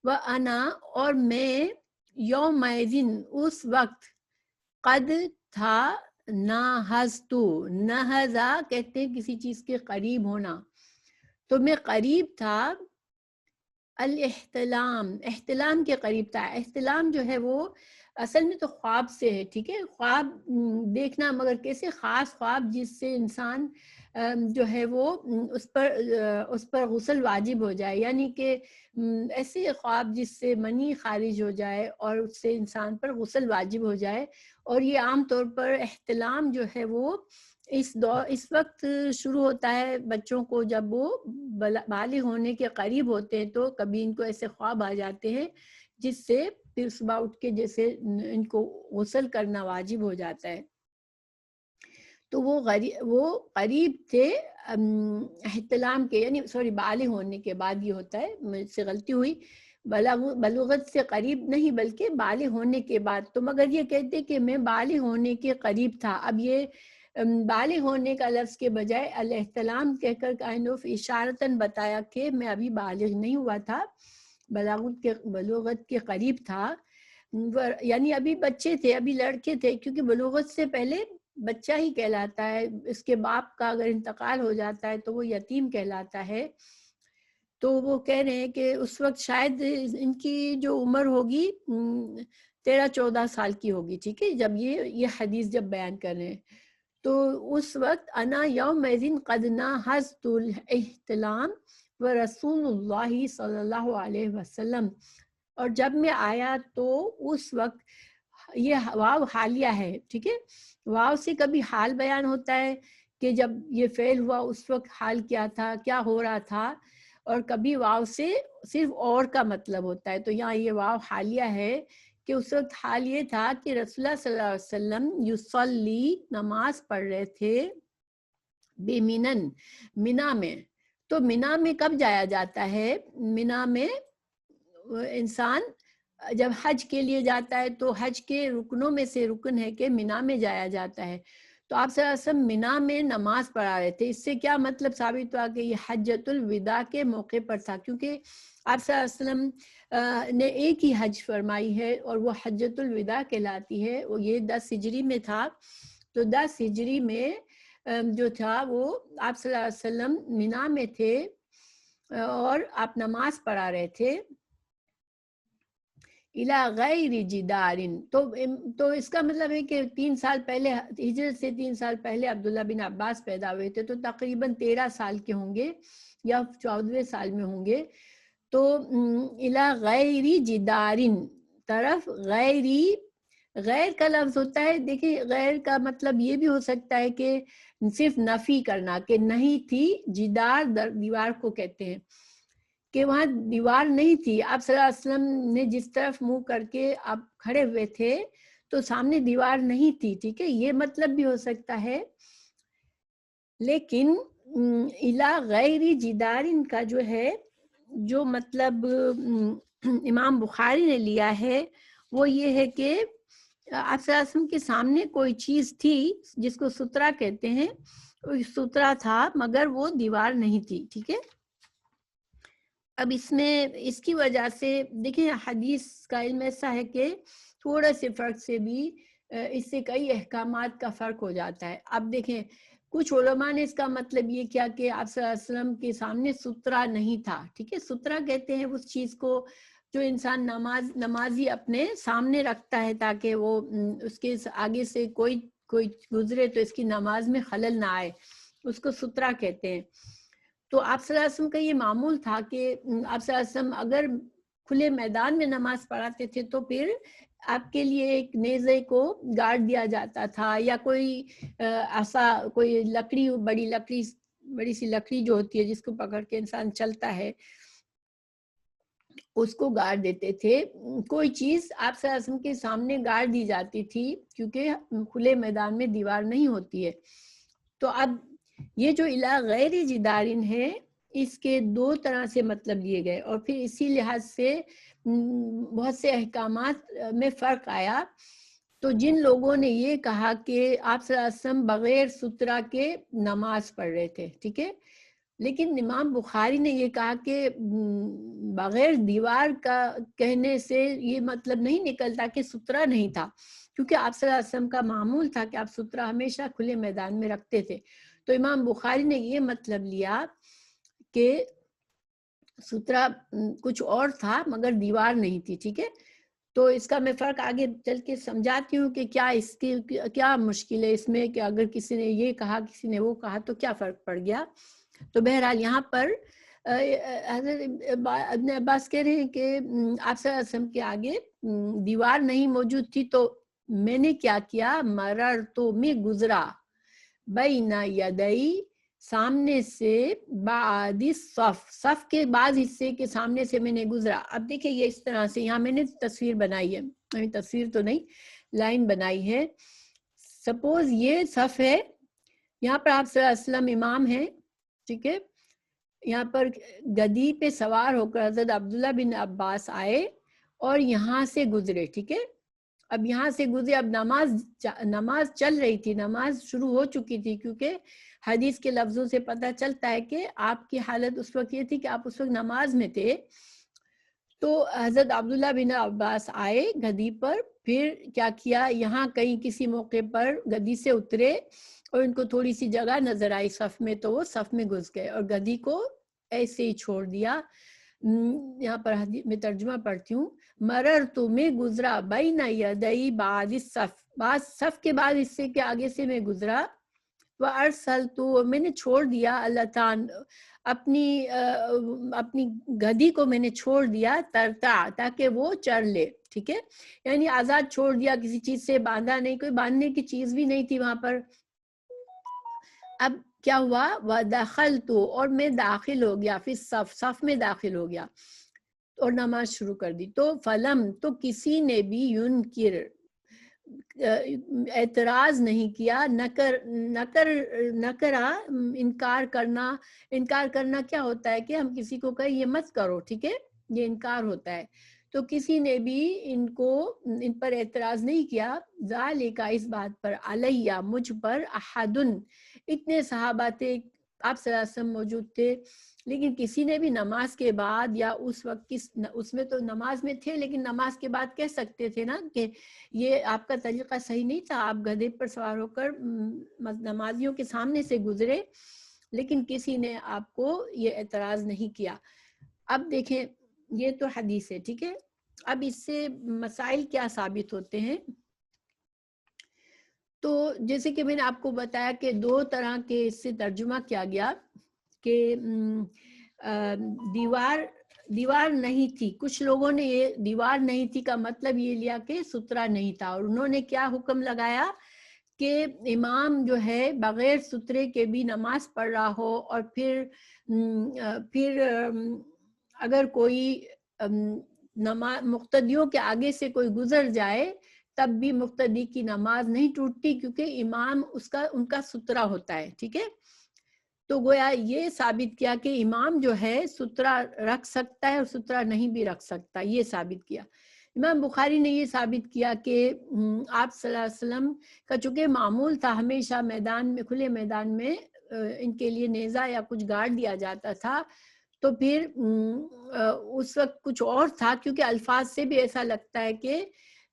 وَأَنَا اور میں یومئذ اس وقت، قد تھا، ناہزتو، نہزا کہتے ہیں کسی چیز کے قریب ہونا، تو میں قریب تھا، الاحتلام، احتلام کے قریب تھا. احتلام جو ہے وہ اصل میں تو خواب سے ہے، ٹھیک ہے، خواب دیکھنا، مگر کیسے خاص خواب جس سے انسان جو ہے وہ اس پر غسل واجب ہو جائے، یعنی کہ ایسے خواب جس سے منی خارج ہو جائے اور اس سے انسان پر غسل واجب ہو جائے. اور یہ عام طور پر احتلام جو ہے وہ اس وقت شروع ہوتا ہے بچوں کو جب وہ بالغ ہونے کے قریب ہوتے ہیں، تو کبھی ان کو ایسے خواب آ جاتے ہیں جس سے پھر صبح اٹھ کے جیسے ان کو غسل کرنا واجب ہو جاتا ہے. تو وہ قریب تھے احتلام کے، یعنی سوری بالغ ہونے کے بعد یہ ہوتا ہے، مجھ سے غلطی ہوئی، بلوغت سے قریب نہیں بلکہ بالغ ہونے کے بعد. تو مگر یہ کہتے کہ میں بالغ ہونے کے قریب تھا. اب یہ بالغ ہونے کا لفظ کے بجائے الاحتلام کہہ کر کائنڈ آف اشارتاً بتایا کہ میں ابھی بالغ نہیں ہوا تھا، بلوغت کے قریب تھا، یعنی ابھی بچے تھے، ابھی لڑکے تھے، کیونکہ بلوغت سے پہلے بچہ ہی کہلاتا ہے. اس کے باپ کا اگر انتقال ہو جاتا ہے تو وہ یتیم کہلاتا ہے. تو وہ کہہ رہے ہیں کہ اس وقت شاید ان کی جو عمر ہوگی 13-14 سال کی ہوگی، ٹھیک ہے، جب یہ حدیث جب بیان کر رہے ہیں. تو اس وقت انا یومئذ قد ناہزت الاحتلام ورسول اللہ صلی اللہ علیہ وسلم، اور جب میں آیا تو اس وقت، یہ واو حالیہ ہے، ٹھیک ہے، واو سے کبھی حال بیان ہوتا ہے کہ جب یہ فعل ہوا اس وقت حال کیا تھا، کیا ہو رہا تھا، اور کبھی واو سے صرف اور کا مطلب ہوتا ہے. تو یہاں یہ واو حالیہ ہے کہ اس وقت حال یہ تھا کہ رسول اللہ صلی اللہ علیہ وسلم یصلی، نماز پڑھ رہے تھے، بمنن، منا میں. تو منا میں کب جایا جاتا ہے؟ منا میں انسان جب حج کے لیے جاتا ہے تو حج کے رکنوں میں سے رکن ہے کہ منا میں جایا جاتا ہے. تو آپ صلی اللہ علیہ وسلم منا میں نماز پڑھا رہے تھے. اس سے کیا مطلب ثابت ہوا کہ یہ حجۃ الوداع کے موقع پر تھا، کیونکہ آپ صلی اللہ علیہ وسلم نے ایک ہی حج فرمائی ہے اور وہ حجۃ الوداع کہلاتی ہے. وہ یہ 10 ہجری میں تھا. تو 10 ہجری میں جو تھا وہ آپ صلی اللہ علیہ وسلم منا میں تھے اور آپ نماز پڑھا رہے تھے. الا غیر جدارن، تو اس کا مطلب ہے کہ 3 سال پہلے، ہجرت سے 3 سال پہلے عبداللہ بن عباس پیدا ہوئے تھے، تو تقریباً 13 سال کے ہوں گے یا 14ویں سال میں ہوں گے. تو الا غیر جدارن، طرف غیری، غیر کا لفظ ہوتا ہے، دیکھیں غیر کا مطلب یہ بھی ہو سکتا ہے کہ صرف نفی کرنا، کہ نہیں تھی. جدار دیوار کو کہتے ہیں کہ وہاں دیوار نہیں تھی. آپ صلی اللہ علیہ وسلم نے جس طرف منہ کر کے آپ کھڑے ہوئے تھے تو سامنے دیوار نہیں تھی، ٹھیک ہے، یہ مطلب بھی ہو سکتا ہے. لیکن الا غیر جدارن کا جو ہے، جو مطلب امام بخاری نے لیا ہے وہ یہ ہے کہ آپ صلی اللہ علیہ وسلم کے سامنے کوئی چیز تھی جس کو سترہ کہتے ہیں، سترہ تھا مگر وہ دیوار نہیں تھی، ٹھیک ہے. اب اس میں اس کی وجہ سے دیکھیں حدیث کا علم ایسا ہے کہ تھوڑے سے فرق سے بھی اس سے کئی احکامات کا فرق ہو جاتا ہے. اب دیکھیں کچھ علماء نے اس کا مطلب یہ کیا کہ آپ صلی اللہ علیہ وسلم کے سامنے سترہ نہیں تھا، ٹھیک ہے. سترہ کہتے ہیں اس چیز کو جو انسان نمازی اپنے سامنے رکھتا ہے تاکہ وہ اس کے آگے سے کوئی گزرے تو اس کی نماز میں خلل نہ آئے، اس کو سترہ کہتے ہیں. تو آپ صلی اللہ علیہ وسلم کا یہ معمول تھا کہ آپ صلی اللہ علیہ وسلم اگر کھلے میدان میں نماز پڑھاتے تھے تو پھر آپ کے لیے ایک نیزے کو گارڈ دیا جاتا تھا، یا کوئی ایسا کوئی لکڑی، بڑی سی لکڑی جو ہوتی ہے جس کو پکڑ کے انسان چلتا ہے، اس کو گارڈ دیتے تھے. کوئی چیز آپ صلی اللہ علیہ وسلم کے سامنے گارڈ دی جاتی تھی کیونکہ کھلے میدان میں دیوار نہیں ہوتی ہے. تو اب یہ جو الا غیر جدارن ہے اس کے دو طرح سے مطلب لیے گئے، اور پھر اسی لحاظ سے بہت سے احکامات میں فرق آیا۔ تو جن لوگوں نے یہ کہا کہ آپ صلی اللہ علیہ وسلم بغیر سترہ کے نماز پڑھ رہے تھے، ٹھیک ہے، لیکن امام بخاری نے یہ کہا کہ بغیر دیوار کا کہنے سے یہ مطلب نہیں نکلتا کہ سترہ نہیں تھا، کیونکہ آپ صلی اللہ علیہ وسلم کا معمول تھا کہ آپ سترہ ہمیشہ کھلے میدان میں رکھتے تھے۔ تو امام بخاری نے یہ مطلب لیا کہ سترہ کچھ اور تھا مگر دیوار نہیں تھی، ٹھیک ہے۔ تو اس کا میں فرق آگے چل کے سمجھاتی ہوں کہ کیا اس کی کیا مشکل ہے اس میں، کہ اگر کسی نے یہ کہا کسی نے وہ کہا تو کیا فرق پڑ گیا۔ تو بہرحال یہاں پر حضرت ابن عباس کہہ رہے ہیں کہ آپ صلی اللہ علیہ وسلم کے آگے دیوار نہیں موجود تھی، تو میں نے کیا کیا، مرر تو میں گزرا بین یدئی، سامنے سے، بعد صف، صف کے بعض حصے کے سامنے سے میں نے گزرا۔ اب دیکھیں یہ اس طرح سے، یہاں میں نے تصویر بنائی ہے، تصویر تو نہیں، لائن بنائی ہے۔ سپوز یہ صف ہے، یہاں پر آپ صلی اللہ علیہ وسلم امام ہیں، ٹھیک ہے، یہاں پر گدی پہ سوار ہو کر حضرت عبداللہ بن عباس آئے اور یہاں سے گزرے، ٹھیک ہے۔ اب یہاں سے گزرے، اب نماز چل رہی تھی، نماز شروع ہو چکی تھی، کیونکہ حدیث کے لفظوں سے پتہ چلتا ہے کہ آپ کی حالت اس وقت یہ تھی کہ آپ اس وقت نماز میں تھے۔ تو حضرت عبداللہ بن عباس آئے گدی پر، پھر کیا کیا، یہاں کہیں کسی موقع پر گدی سے اترے اور ان کو تھوڑی سی جگہ نظر آئی صف میں، تو وہ صف میں گھس گئے اور گدی کو ایسے ہی چھوڑ دیا۔ یہاں پر میں ترجمہ پڑھتی ہوں، مررت میں گزرا بین یدئی بعد الصف، بعد صف کے بعد حصے کے آگے سے میں گزرا، وارسلت، میں نے چھوڑ دیا، اللہ تعالی اپنی گدی کو میں نے چھوڑ دیا، ترتا، تاکہ وہ چر لے، ٹھیک ہے، یعنی آزاد چھوڑ دیا، کسی چیز سے باندھا نہیں، کوئی باندھنے کی چیز بھی نہیں تھی وہاں پر۔ اب کیا ہوا، وَدَخَلْتُ، اور میں داخل ہو گیا، پھر صف میں داخل ہو گیا اور نماز شروع کر دی۔ تو فلم، تو کسی نے بھی ینکر، اعتراض نہیں کیا، نکرا، انکار کرنا کیا ہوتا ہے کہ ہم کسی کو کہیں یہ مت کرو، ٹھیک ہے، یہ انکار ہوتا ہے۔ تو کسی نے بھی ان پر اعتراض نہیں کیا، ذالک، اس بات پر، علیہ، مجھ پر، احدن، اتنے صحابہ تھے، آپ صلی اللہ علیہ وسلم موجود تھے، لیکن کسی نے بھی نماز کے بعد یا اس وقت اس میں تو نماز میں تھے، لیکن نماز کے بعد کہہ سکتے تھے نا کہ یہ آپ کا طریقہ صحیح نہیں تھا، آپ گدھے پر سوار ہو کر نمازیوں کے سامنے سے گزرے، لیکن کسی نے آپ کو یہ اعتراض نہیں کیا۔ اب دیکھیں یہ تو حدیث ہے، ٹھیک ہے، اب اس سے مسائل کیا ثابت ہوتے ہیں۔ تو جیسے کہ میں نے آپ کو بتایا کہ دو طرح کے اس سے ترجمہ کیا گیا کہ دیوار نہیں تھی، کچھ لوگوں نے یہ دیوار نہیں تھی کا مطلب یہ لیا کہ سترہ نہیں تھا، اور انہوں نے کیا حکم لگایا کہ امام جو ہے بغیر سترے کے بھی نماز پڑھ رہا ہو، اور پھر اگر کوئی مقتدیوں کے آگے سے کوئی گزر جائے تب بھی مقتدی کی نماز نہیں ٹوٹتی، کیونکہ امام ان کا سترہ ہوتا ہے، ٹھیک ہے۔ تو گویا یہ ثابت کیا کہ امام جو ہے سترہ رکھ سکتا ہے اور سترہ نہیں بھی رکھ سکتا، یہ ثابت کیا۔ امام بخاری نے یہ ثابت کیا کہ آپ صلی اللہ علیہ وسلم کا چونکہ معمول تھا ہمیشہ میدان میں، کھلے میدان میں ان کے لیے نیزہ یا کچھ گارڈ دیا جاتا تھا، تو پھر اس وقت کچھ اور تھا، کیونکہ الفاظ سے بھی ایسا لگتا ہے کہ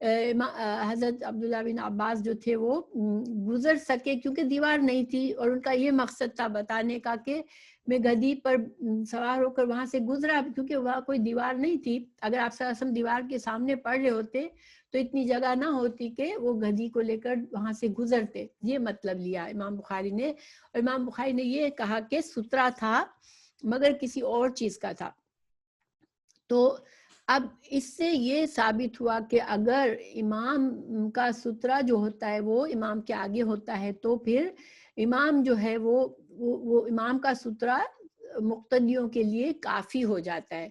حضرت عبداللہ بن عباس جو تھے وہ گزر سکے، کیونکہ دیوار نہیں تھی، اور ان کا یہ مقصد تھا بتانے کا کہ میں گدی پر سوار ہو کر وہاں سے گزرا، کیونکہ وہاں کوئی دیوار نہیں تھی۔ اگر آپ صلی اللہ علیہ وسلم دیوار کے سامنے پڑھ رہے ہوتے تو اتنی جگہ نہ ہوتی کہ وہ گدی کو لے کر وہاں سے گزرتے، یہ مطلب لیا امام بخاری نے۔ اور امام بخاری نے یہ کہا کہ سترہ تھا مگر کسی اور چیز کا تھا۔ تو اب اس سے یہ ثابت ہوا کہ اگر امام کا سترہ جو ہوتا ہے وہ امام کے آگے ہوتا ہے تو پھر امام جو ہے وہ امام کا سترہ مقتدیوں کے لیے کافی ہو جاتا ہے،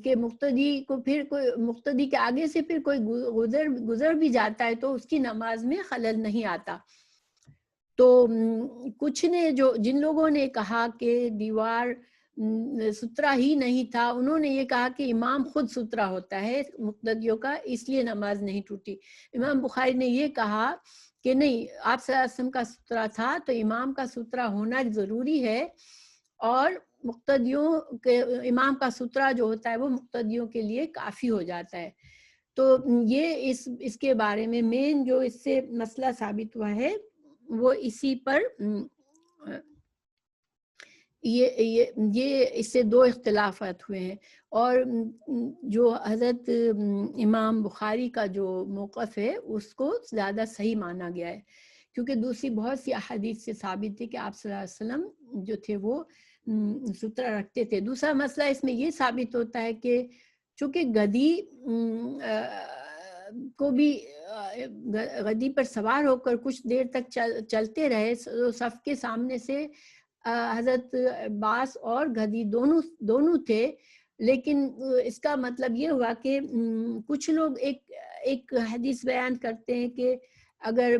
کہ مقتدی کو پھر کوئی مقتدی کے آگے سے پھر کوئی گزر بھی جاتا ہے تو اس کی نماز میں خلل نہیں آتا۔ تو کچھ نے جن لوگوں نے کہا کہ دیوار ستھرا ہی نہیں تھا، انہوں نے یہ کہا کہ امام خود ستھرا ہوتا ہے مقتدیوں کا، اس لیے نماز نہیں ٹوٹی۔ امام بخاری نے یہ کہا کہ نہیں، آپ صلی اللہ علیہ وسلم کا ستھرا تھا تو امام کا ستھرا ہونا ضروری ہے، اور مقتدیوں کے امام کا ستھرا جو ہوتا ہے وہ مقتدیوں کے لیے کافی ہو جاتا ہے۔ تو یہ اس کے بارے میں مین جو اس سے مسئلہ ثابت ہوا ہے وہ اسی پر یہ اس سے دو اختلافات ہوئے ہیں، اور جو حضرت امام بخاری کا جو موقف ہے اس کو زیادہ صحیح مانا گیا ہے، کیونکہ دوسری بہت سی احادیث سے ثابت تھی کہ آپ صلی اللہ علیہ وسلم جو تھے وہ ستھرا رکھتے تھے۔ دوسرا مسئلہ اس میں یہ ثابت ہوتا ہے کہ چونکہ گدی کو بھی گدی پر سوار ہو کر کچھ دیر تک چلتے رہے، صف کے سامنے سے حضرت عباس اور گدی دونوں تھے، لیکن اس کا مطلب یہ ہوا کہ کچھ لوگ ایک حدیث بیان کرتے ہیں کہ اگر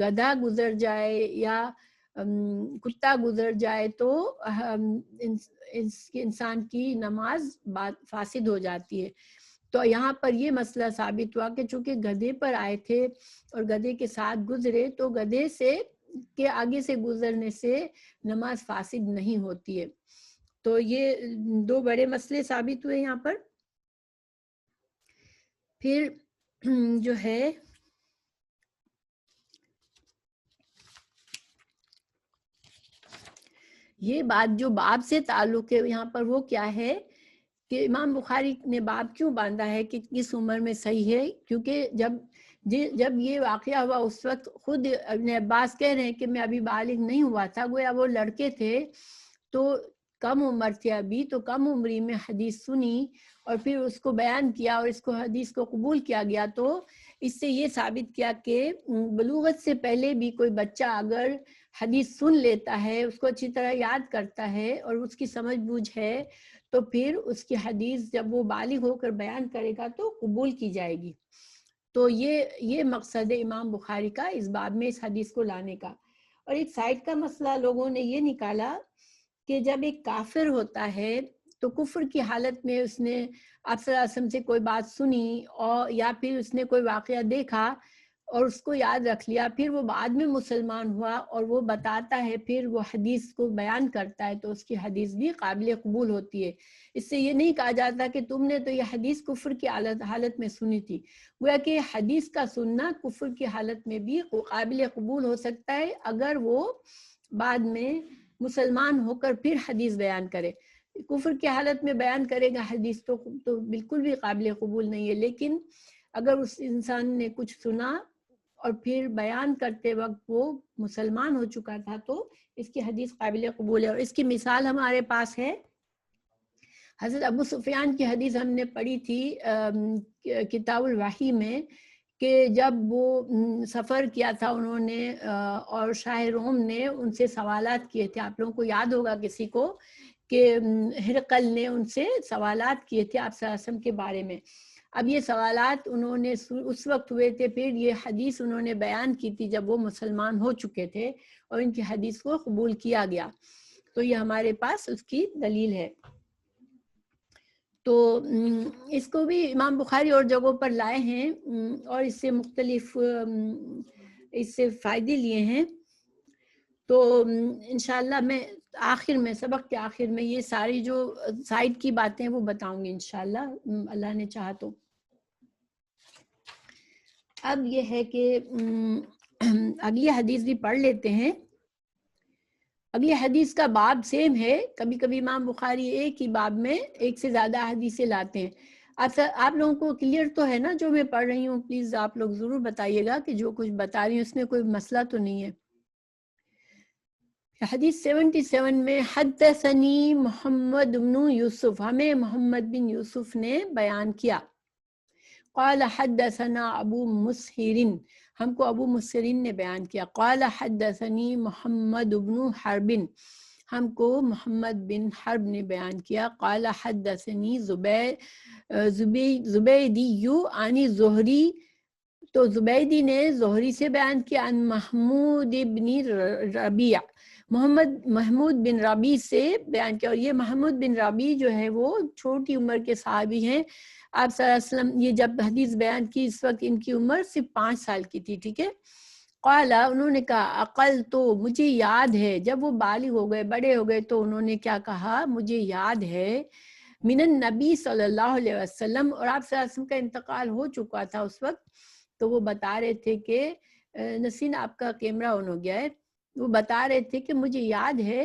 گدھا گزر جائے یا کتا گزر جائے تو انسان کی نماز فاسد ہو جاتی ہے۔ تو یہاں پر یہ مسئلہ ثابت ہوا کہ چونکہ گدھے پر آئے تھے اور گدھے کے ساتھ گزرے تو گدھے کے آگے سے گزرنے سے نماز فاسد نہیں ہوتی ہے۔ تو یہ دو بڑے مسئلے ثابت ہوئے یہاں پر۔ پھر جو ہے یہ بات جو باب سے تعلق ہے یہاں پر وہ کیا ہے کہ امام بخاری نے باب کیوں باندھا ہے کہ کس عمر میں صحیح ہے، کیونکہ جب یہ واقعہ ہوا اس وقت خود ابن عباس کہہ رہے ہیں کہ میں ابھی بالغ نہیں ہوا تھا، گویا وہ لڑکے تھے تو کم عمر تھے ابھی، تو کم عمری میں حدیث سنی اور پھر اس کو بیان کیا اور اس کو حدیث کو قبول کیا گیا، تو اس سے یہ ثابت کیا کہ بلوغت سے پہلے بھی کوئی بچہ اگر حدیث سن لیتا ہے، اس کو اچھی طرح یاد کرتا ہے اور اس کی سمجھ بوجھ ہے، تو پھر اس کی حدیث جب وہ بالغ ہو کر بیان کرے گا تو قبول کی جائے گی۔ تو یہ مقصد ہے امام بخاری کا اس باب میں اس حدیث کو لانے کا۔ اور ایک سائڈ کا مسئلہ لوگوں نے یہ نکالا کہ جب ایک کافر ہوتا ہے تو کفر کی حالت میں اس نے آپ صلی اللہ علیہ وسلم سے کوئی بات سنی اور یا پھر اس نے کوئی واقعہ دیکھا اور اس کو یاد رکھ لیا، پھر وہ بعد میں مسلمان ہوا اور وہ بتاتا ہے، پھر وہ حدیث کو بیان کرتا ہے، تو اس کی حدیث بھی قابل قبول ہوتی ہے۔ اس سے یہ نہیں کہا جاتا کہ تم نے تو یہ حدیث کفر کی حالت میں سنی تھی، گویا کہ حدیث کا سننا کفر کی حالت میں بھی قابل قبول ہو سکتا ہے اگر وہ بعد میں مسلمان ہو کر پھر حدیث بیان کرے۔ کفر کی حالت میں بیان کرے گا حدیث تو بالکل بھی قابل قبول نہیں ہے، لیکن اگر اس انسان نے کچھ سنا اور پھر بیان کرتے وقت وہ مسلمان ہو چکا تھا تو اس کی حدیث قابل قبول ہے۔ اور اس کی مثال ہمارے پاس ہے، حضرت ابو سفیان کی حدیث ہم نے پڑھی تھی کتاب الوحی میں، کہ جب وہ سفر کیا تھا انہوں نے اور شاہ روم نے ان سے سوالات کیے تھے، آپ لوگوں کو یاد ہوگا کسی کو کہ ہرقل نے ان سے سوالات کیے تھے آپ صلی اللہ علیہ وسلم کے بارے میں۔ اب یہ سوالات انہوں نے اس وقت ہوئے تھے، پھر یہ حدیث انہوں نے بیان کی تھی جب وہ مسلمان ہو چکے تھے اور ان کی حدیث کو قبول کیا گیا، تو یہ ہمارے پاس اس کی دلیل ہے۔ تو اس کو بھی امام بخاری اور جگہوں پر لائے ہیں اور اس سے مختلف اس سے فائدے لیے ہیں۔ تو انشاءاللہ میں آخر میں سبق کے آخر میں یہ ساری جو سائڈ کی باتیں وہ بتاؤں گی انشاءاللہ اللہ نے چاہا تو۔ اب یہ ہے کہ اگلی حدیث بھی پڑھ لیتے ہیں۔ اگلی حدیث کا باب سیم ہے، کبھی کبھی امام بخاری ایک ہی باب میں ایک سے زیادہ حدیثیں لاتے ہیں۔ آپ لوگوں کو کلیئر تو ہے نا جو میں پڑھ رہی ہوں؟ پلیز آپ لوگ ضرور بتائیے گا کہ جو کچھ بتا رہی ہوں اس میں کوئی مسئلہ تو نہیں ہے۔ حدیث 77 میں حدثنی محمد بن یوسف، ہمیں محمد بن یوسف نے بیان کیا، قال حدثنا ابو مسہر، ہم کو ابو مسہر نے بیان کیا، قال حدثنی محمد بن حرب، ہم کو محمد بن حرب نے بیان کیا، قال حدثنی زبیدی عن زہری، تو زبیدی نے زہری سے بیان کیا ان محمود ابن ربیع، محمود بن ربیع سے بیان کیا، اور یہ محمود بن ربیع جو ہے وہ چھوٹی عمر کے صحابی ہیں. آپ صلی اللہ علیہ وسلم یہ جب حدیث بیان کی اس وقت ان کی عمر صرف 5 سال کی تھی. ٹھیک ہے. قالا، انہوں نے کہا عقل تو مجھے یاد ہے، جب وہ بالغ ہو گئے، بڑے ہو گئے، تو انہوں نے کیا کہا، مجھے یاد ہے من النبی صلی اللہ علیہ وسلم، اور آپ صلی اللہ علیہ وسلم کا انتقال ہو چکا تھا اس وقت. تو وہ بتا رہے تھے کہ نسین آپ کا کیمرہ آن ہو گیا ہے. وہ بتا رہے تھے کہ مجھے یاد ہے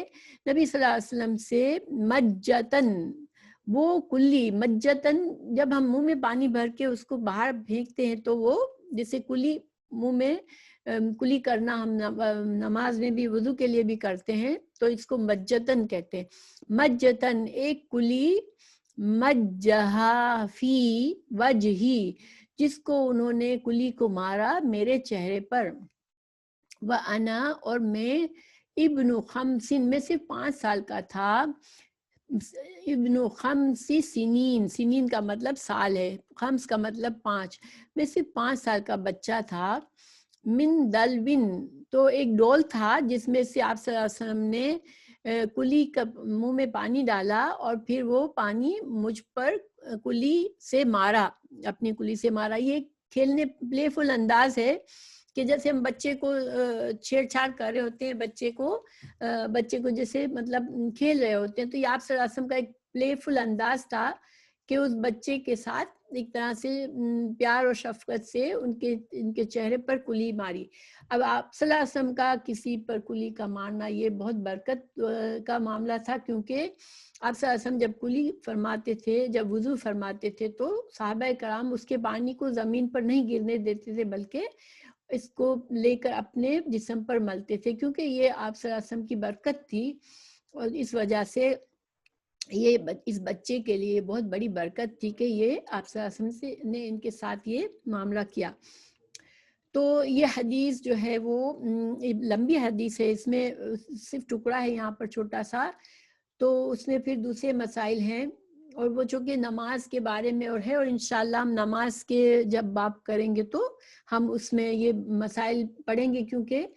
نبی صلی اللہ علیہ وسلم سے مجتن، وہ کلی مجتن، جب ہم منہ میں پانی بھر کے اس کو باہر پھینکتے ہیں تو وہ جیسے کلی منہ میں کلی کرنا، ہم نماز میں بھی وضو کے لیے بھی کرتے ہیں تو اس کو مجتن کہتے ہیں. مجتن ایک کلی، مجہا فی وجہی، جس کو انہوں نے کلی کو مارا میرے چہرے پر. وَأَنَا، اور میں ابن خمسن، میں صرف 5 سال کا تھا. ابن خمس سنین، سنین کا مطلب سال ہے، خمس کا مطلب 5، میں صرف 5 سال کا بچہ تھا. من دلوین، تو ایک ڈول تھا جس میں سے آپ صلی اللہ علیہ وسلم نے کلی کا منہ میں پانی ڈالا اور پھر وہ پانی مجھ پر کلی سے مارا، اپنی کلی سے مارا. یہ کھیلنے پلے فل انداز ہے کہ جیسے ہم بچے کو چھیڑ چھاڑ کر رہے ہوتے ہیں، بچے کو جیسے مطلب کھیل رہے ہوتے ہیں، تو یہ آپ صلی اللہ علیہ وسلم کا ایک پلے فل انداز تھا کہ اس بچے کے ساتھ ایک طرح سے پیار اور شفقت سے ان کے چہرے پر کلی ماری. اب آپ صلی اللہ علیہ وسلم کا کسی پر کلی کا مارنا یہ بہت برکت کا معاملہ تھا، کیونکہ آپ صلی اللہ علیہ وسلم جب کلی فرماتے تھے، جب وضو فرماتے تھے تو صحابہ کرام اس کے پانی کو زمین پر نہیں گرنے دیتے تھے، بلکہ اس کو لے کر اپنے جسم پر ملتے تھے، کیونکہ یہ آپ صلی اللہ علیہ وسلم کی برکت تھی. اور اس وجہ سے یہ اس بچے کے لیے بہت بڑی برکت تھی کہ یہ آپ صلی اللہ علیہ وسلم نے ان کے ساتھ یہ معاملہ کیا. تو یہ حدیث جو ہے وہ لمبی حدیث ہے، اس میں صرف ٹکڑا ہے یہاں پر چھوٹا سا، تو اس میں پھر دوسرے مسائل ہیں، اور وہ چونکہ نماز کے بارے میں اور ہے، اور انشاءاللہ ہم نماز کے جب باب کریں گے تو ہم اس میں یہ مسائل پڑھیں گے، کیونکہ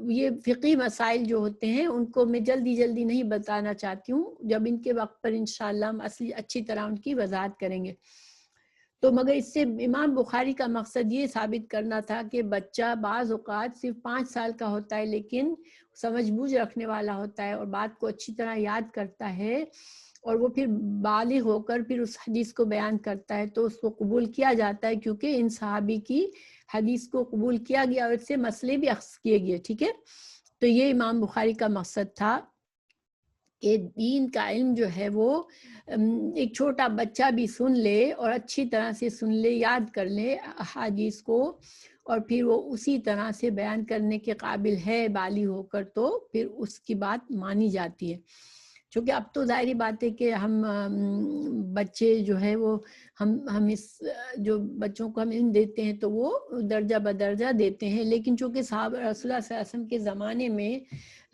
یہ فقہی مسائل جو ہوتے ہیں ان کو میں جلدی نہیں بتانا چاہتی ہوں، جب ان کے وقت پر انشاءاللہ ہم اچھی طرح ان کی وضاحت کریں گے. تو مگر اس سے امام بخاری کا مقصد یہ ثابت کرنا تھا کہ بچہ بعض اوقات صرف 5 سال کا ہوتا ہے لیکن سمجھ بوجھ رکھنے والا ہوتا ہے اور بات کو اچھی طرح یاد کرتا ہے، اور وہ پھر بالغ ہو کر پھر اس حدیث کو بیان کرتا ہے تو اس کو قبول کیا جاتا ہے، کیونکہ ان صحابی کی حدیث کو قبول کیا گیا اور اس سے مسئلے بھی اخذ کیے گئے. ٹھیک ہے. تو یہ امام بخاری کا مقصد تھا کہ دین کا علم جو ہے وہ ایک چھوٹا بچہ بھی سن لے اور اچھی طرح سے سن لے، یاد کر لے احادیث کو، اور پھر وہ اسی طرح سے بیان کرنے کے قابل ہے بالغ ہو کر، تو پھر اس کی بات مانی جاتی ہے. چونکہ اب تو ظاہری بات ہے کہ ہم بچے جو ہے وہ ہم اس جو بچوں کو ہم علم دیتے ہیں تو وہ درجہ بدرجہ دیتے ہیں، لیکن چونکہ صحابہ رسول اللہ صلی اللہ علیہ وسلم کے زمانے میں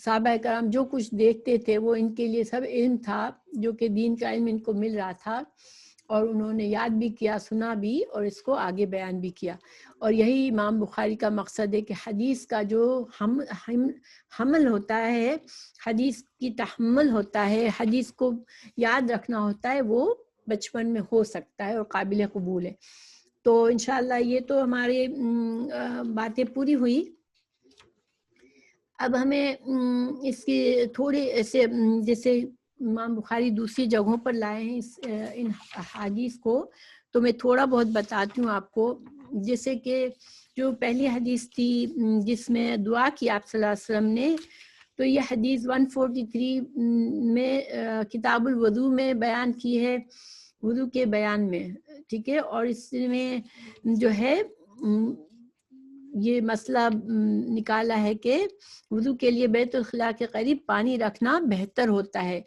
صحابہ کرام جو کچھ دیکھتے تھے وہ ان کے لیے سب علم تھا، جو کہ دین کا علم ان کو مل رہا تھا، اور انہوں نے یاد بھی کیا، سنا بھی، اور اس کو آگے بیان بھی کیا. اور یہی امام بخاری کا مقصد ہے کہ حدیث کا جو حمل ہوتا ہے، حدیث کی تحمل ہوتا ہے، حدیث کو یاد رکھنا ہوتا ہے، وہ بچپن میں ہو سکتا ہے اور قابل قبول ہے. تو انشاءاللہ یہ تو ہمارے باتیں پوری ہوئی. اب ہمیں اس کی تھوڑے ایسے جیسے امام بخاری دوسری جگہوں پر لائے ہیں ان حدیث کو، تو میں تھوڑا بہت بتاتی ہوں آپ کو. جیسے کہ جو پہلی حدیث تھی جس میں دعا کی آپ صلی اللہ علیہ وسلم نے، تو یہ حدیث 143 میں کتاب الوضو میں بیان کی ہے، وضو کے بیان میں. ٹھیک ہے. اور اس میں جو ہے یہ مسئلہ نکالا ہے کہ وضو کے لیے بیت الخلاء کے قریب پانی رکھنا بہتر ہوتا ہے،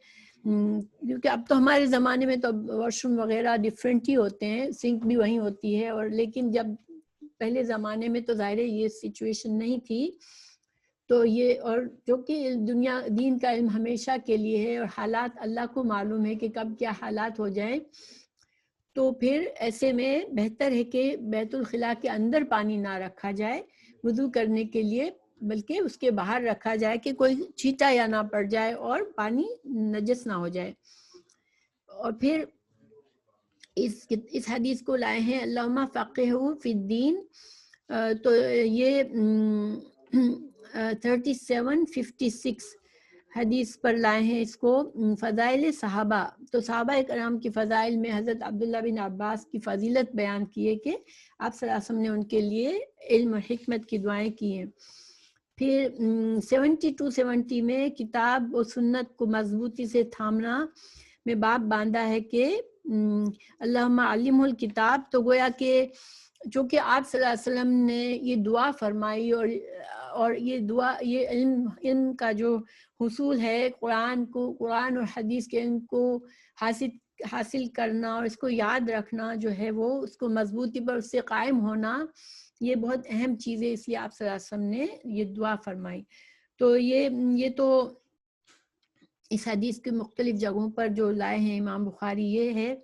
کیونکہ اب تو ہمارے زمانے میں تو واش روم وغیرہ ڈیفرنٹ ہی ہوتے ہیں، سنک بھی وہیں ہوتی ہے، اور لیکن جب پہلے زمانے میں تو ظاہر یہ سچویشن نہیں تھی. تو یہ، اور جو کہ دنیا دین کا علم ہمیشہ کے لیے ہے، اور حالات اللہ کو معلوم ہے کہ کب کیا حالات ہو جائیں. تو پھر ایسے میں بہتر ہے کہ بیت الخلاء کے اندر پانی نہ رکھا جائے وضو کرنے کے لیے، بلکہ اس کے باہر رکھا جائے کہ کوئی چھینٹا یا نہ پڑ جائے اور پانی نجس نہ ہو جائے۔ اور پھر اس حدیث کو لائے ہیں اللہم فقہہ فی الدین، تو یہ 3756 حدیث پر لائے ہیں اس کو۔ فضائل صحابہ، تو صحابہ کرام کی فضائل میں حضرت عبداللہ بن عباس کی فضیلت بیان کی ہے کہ آپ صلی اللہ علیہ وسلم نے ان کے لیے علم و حکمت کی دعائیں کی ہیں۔ پھر 72-70 میں کتاب و سنت کو مضبوطی سے تھامنا میں باب باندھا ہے کہ اللہم علمہ الکتاب، تو گویا کہ چونکہ آپ صلی اللہ علیہ وسلم نے یہ دعا فرمائی اور یہ دعا، یہ علم کا جو حصول ہے قرآن اور حدیث کے علم کو حاصل کرنا اور اس کو یاد رکھنا جو ہے وہ اس کو مضبوطی پر اس سے قائم ہونا، یہ بہت اہم چیز ہے، اس لیے آپ صلی اللہ علیہ وسلم نے یہ دعا فرمائی۔ تو یہ تو اس حدیث کے مختلف جگہوں پر جو لائے ہیں امام بخاری یہ ہے۔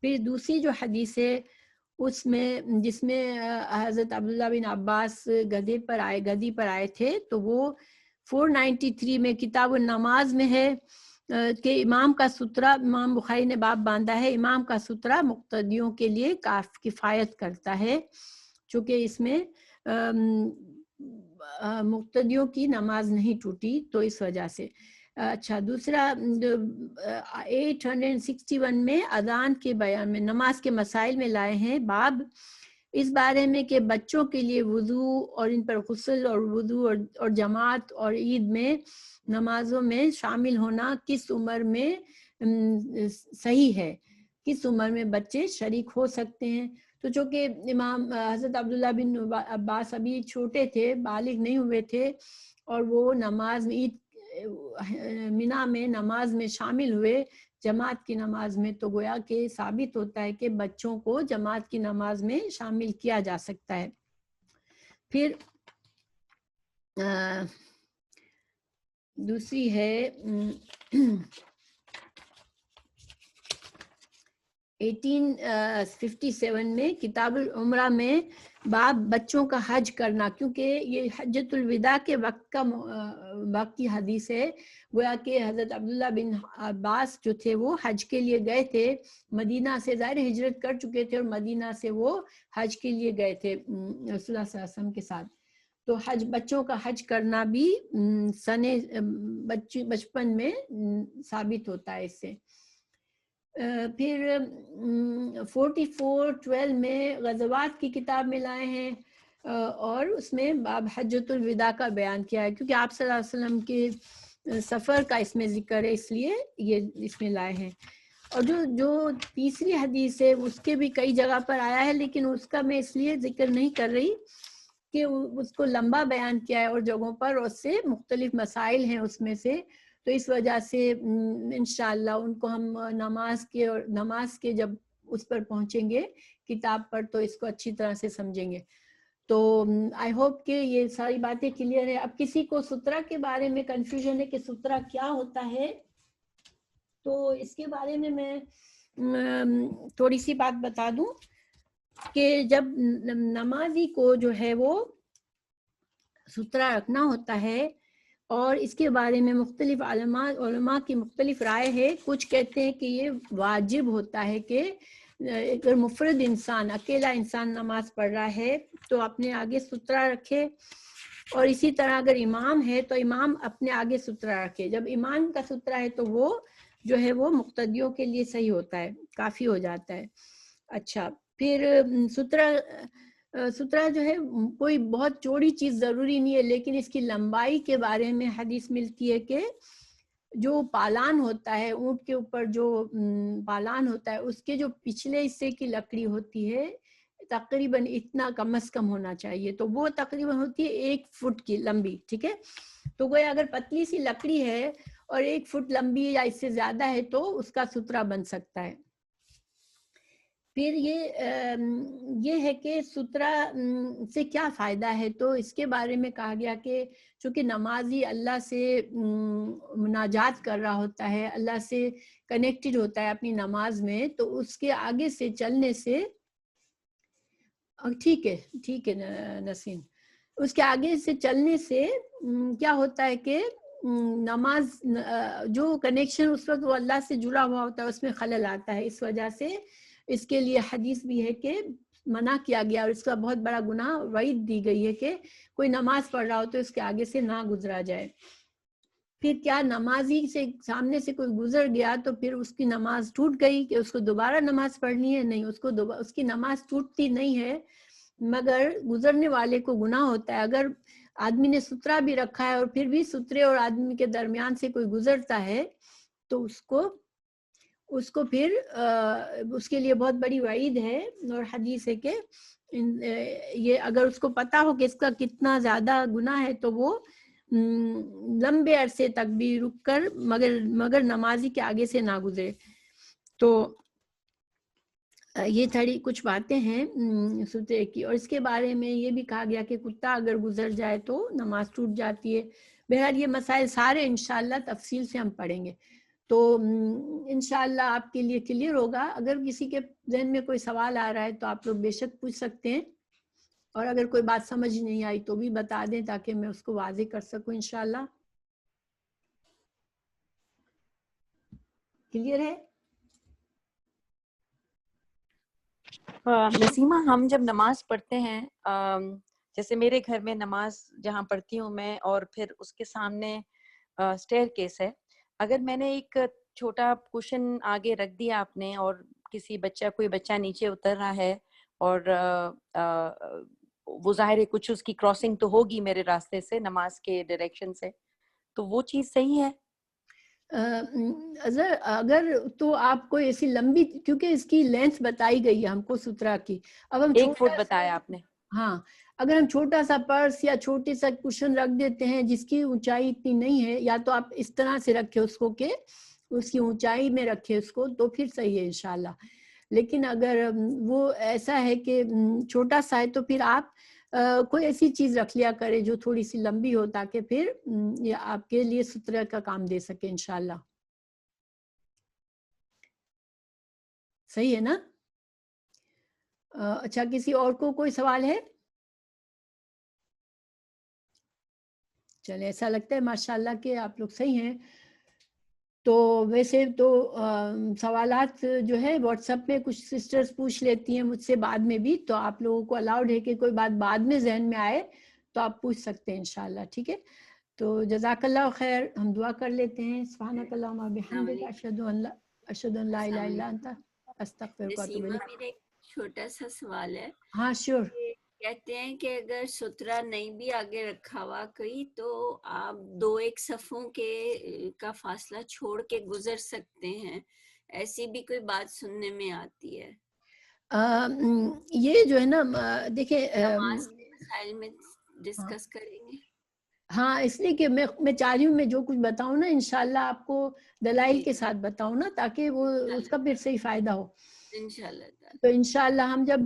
پھر دوسری جو حدیث ہے اس میں جس میں حضرت عبداللہ بن عباس گدھی پر آئے تھے، تو وہ 493 میں کتاب النماز میں ہے کہ امام کا سترہ، امام بخاری نے باب باندھا ہے امام کا سترہ مقتدیوں کے لیے کفایت کرتا ہے، چونکہ اس میں مقتدیوں کی نماز نہیں ٹوٹی تو اس وجہ سے۔ اچھا، دوسرا 861 میں اذان کے بیان میں نماز کے مسائل میں لائے ہیں باب اس بارے میں کہ بچوں کے لیے وضو اور ان پر غسل اور وضو اور جماعت اور عید میں نمازوں میں شامل ہونا کس عمر میں صحیح ہے، کس عمر میں بچے شریک ہو سکتے ہیں۔ تو چونکہ امام حضرت عبداللہ بن عباس ابھی چھوٹے تھے، بالغ نہیں ہوئے تھے، اور وہ نماز میں عید منی میں نماز میں شامل ہوئے جماعت کی نماز میں، تو گویا کہ ثابت ہوتا ہے کہ بچوں کو جماعت کی نماز میں شامل کیا جا سکتا ہے۔ پھر دوسری ہے 1857 میں کتاب العمرہ میں باب بچوں کا حج کرنا، کیونکہ یہ حجۃ الوداع کے وقت کی حدیث ہے، گویا کہ حضرت عبداللہ بن عباس جو تھے وہ حج کے لیے گئے تھے مدینہ سے، ظاہر ہجرت کر چکے تھے اور مدینہ سے وہ حج کے لیے گئے تھے رسول اللہ صلی اللہ علیہ وسلم کے ساتھ۔ تو بچوں کا حج کرنا بھی بچپن میں ثابت ہوتا ہے اس سے۔ پھر 4412 میں غزوات کی کتاب میں لائے ہیں اور اس میں باب حجۃ الوداع کا بیان کیا ہے، کیونکہ آپ صلی اللہ علیہ وسلم کے سفر کا اس میں ذکر ہے، اس لیے یہ اس میں لائے ہیں۔ اور جو تیسری حدیث ہے اس کے بھی کئی جگہ پر آیا ہے، لیکن اس کا میں اس لیے ذکر نہیں کر رہی کہ اس کو لمبا بیان کیا ہے اور جگہوں پر، اور اس سے مختلف مسائل ہیں اس میں سے، تو اس وجہ سے انشاءاللہ ان کو ہم نماز کے جب اس پر پہنچیں گے کتاب پر تو اس کو اچھی طرح سے سمجھیں گے۔ تو آئی ہوپ کہ یہ ساری باتیں کلیئر ہے۔ اب کسی کو سترہ کے بارے میں کنفیوژن ہے کہ سترہ کیا ہوتا ہے، تو اس کے بارے میں تھوڑی سی بات بتا دوں کہ جب نمازی کو جو ہے وہ سترہ رکھنا ہوتا ہے، اور اس کے بارے میں مختلف علماء کی مختلف رائے ہے۔ کچھ کہتے ہیں کہ یہ واجب ہوتا ہے کہ اگر مفرد انسان، اکیلا انسان نماز پڑھ رہا ہے تو اپنے آگے سترہ رکھے، اور اسی طرح اگر امام ہے تو امام اپنے آگے سترہ رکھے۔ جب امام کا سترہ ہے تو وہ جو ہے وہ مقتدیوں کے لیے صحیح ہوتا ہے، کافی ہو جاتا ہے۔ اچھا، پھر سترہ جو ہے کوئی بہت چوڑی چیز ضروری نہیں ہے، لیکن اس کی لمبائی کے بارے میں حدیث ملتی ہے کہ جو پالان ہوتا ہے، اونٹ کے اوپر جو پالان ہوتا ہے، اس کے جو پچھلے حصے کی لکڑی ہوتی ہے تقریباً اتنا کم از کم ہونا چاہیے، تو وہ تقریباً ہوتی ہے 1 فٹ کی لمبی، ٹھیک ہے۔ تو کوئی اگر پتلی سی لکڑی ہے اور 1 فٹ لمبی یا اس سے زیادہ ہے تو اس کا سترہ بن سکتا ہے۔ پھر یہ ہے کہ سترہ سے کیا فائدہ ہے، تو اس کے بارے میں کہا گیا کہ چونکہ نمازی اللہ سے مناجات کر رہا ہوتا ہے، اللہ سے کنیکٹڈ ہوتا ہے اپنی نماز میں، تو اس کے آگے سے چلنے سے ٹھیک ہے نسیم، اس کے آگے سے چلنے سے کیا ہوتا ہے کہ نماز جو کنیکشن اس وقت وہ اللہ سے جڑا ہوا ہوتا ہے اس میں خلل آتا ہے، اس وجہ سے اس کے لیے حدیث بھی ہے کہ منع کیا گیا، اور اس کا بہت بڑا گناہ وعید دی گئی ہے کہ کوئی نماز پڑھ رہا ہو تو اس کے آگے سے نہ گزرا جائے۔ پھر کیا نمازی سے سامنے سے کوئی گزر گیا تو پھر اس کی نماز ٹوٹ گئی کہ اس کو دوبارہ نماز پڑھنی ہے؟ نہیں، اس کی نماز ٹوٹتی نہیں ہے، مگر گزرنے والے کو گناہ ہوتا ہے۔ اگر آدمی نے سترہ بھی رکھا ہے اور پھر بھی سترے اور آدمی کے درمیان سے کوئی گزرتا ہے تو اس کو پھر اس کے لیے بہت بڑی وعید ہے، اور حدیث ہے کہ یہ اگر اس کو پتا ہو کہ اس کا کتنا زیادہ گناہ ہے تو وہ لمبے عرصے تک بھی رک کر مگر نمازی کے آگے سے نہ گزرے۔ تو یہ تھوڑی کچھ باتیں ہیں سترے کی، اور اس کے بارے میں یہ بھی کہا گیا کہ کتا اگر گزر جائے تو نماز ٹوٹ جاتی ہے۔ بہرحال یہ مسائل سارے انشاءاللہ تفصیل سے ہم پڑھیں گے، تو انشاءاللہ آپ کے لیے کلیئر ہوگا۔ اگر کسی کے ذہن میں کوئی سوال آ رہا ہے تو آپ لوگ بے شک پوچھ سکتے ہیں، اور اگر کوئی بات سمجھ نہیں آئی تو بھی بتا دیں تاکہ میں اس کو واضح کر سکوں انشاءاللہ۔ کلیئر ہے؟ نسیمہ، ہم جب نماز پڑھتے ہیں، جیسے میرے گھر میں نماز جہاں پڑھتی ہوں میں، اور پھر اس کے سامنے اسٹیئر کیس ہے، اگر میں نے ایک چھوٹا کوشن آگے رکھ دیا آپ نے، اور کوئی بچہ نیچے اتر رہا ہے، اور وہ ظاہر ہے کچھ اس کی کراسنگ تو ہوگی میرے راستے سے، نماز کے ڈائریکشن سے، تو وہ چیز صحیح ہے؟ اگر تو آپ کو ایسی لمبی، کیونکہ اس کی لینتھ بتائی گئی ہے ہم کو سترہ کی، اب ہم 1 فٹ بتایا آپ نے۔ ہاں، اگر ہم چھوٹا سا پرس یا چھوٹے سا کشن رکھ دیتے ہیں جس کی اونچائی اتنی نہیں ہے، یا تو آپ اس طرح سے رکھے اس کو کہ اس کی اونچائی میں رکھے اس کو، تو پھر صحیح ہے انشاءاللہ۔ لیکن اگر وہ ایسا ہے کہ چھوٹا سا ہے تو پھر آپ کوئی ایسی چیز رکھ لیا کرے جو تھوڑی سی لمبی ہو، تاکہ پھر یہ آپ کے لیے سترہ کا کام دے سکے انشاءاللہ۔ صحیح ہے نا؟ اچھا، کسی اور کو کوئی سوال ہے؟ چلے، ایسا لگتا ہے ماشاءاللہ کہ آپ لوگ صحیح ہیں۔ تو ویسے تو سوالات جو ہے واٹس ایپ میں کچھ سسٹرز پوچھ لیتی ہیں مجھ سے بعد میں بھی، تو آپ لوگوں کو الاؤڈ ہے کہ کوئی بات بعد میں ذہن میں آئے تو آپ پوچھ سکتے ہیں انشاءاللہ، ٹھیک ہے؟ تو جزاک اللہ خیر، ہم دعا کر لیتے ہیں۔ سبحانک اللہم و بحمدک، اشہد ان لا الہ الا انت، استغفرک و اتوب نسیمہ، الیک۔ میرا ایک چھوٹا سا سوال ہے۔ ہاں شیور۔ کہتے ہیں کہ اگر سترہ نہیں بھی آگے رکھا ہوا کوئی، تو آپ 2-1 صفوں کا فاصلہ چھوڑ کے گزر سکتے ہیں، ایسی بھی کوئی بات سننے میں آتی ہے؟ یہ جو ہے نا دیکھیں، نماز کے مسائل میں ڈسکس کریں گے۔ ہاں، اس لیے کہ میں چاہ رہی ہوں میں جو کچھ بتاؤں نا انشاءاللہ آپ کو دلائل جی کے ساتھ بتاؤں نا، تاکہ وہ اس کا پھر صحیح فائدہ ہو۔ انشاءاللہ تعالی۔ تو انشاءاللہ ہم جب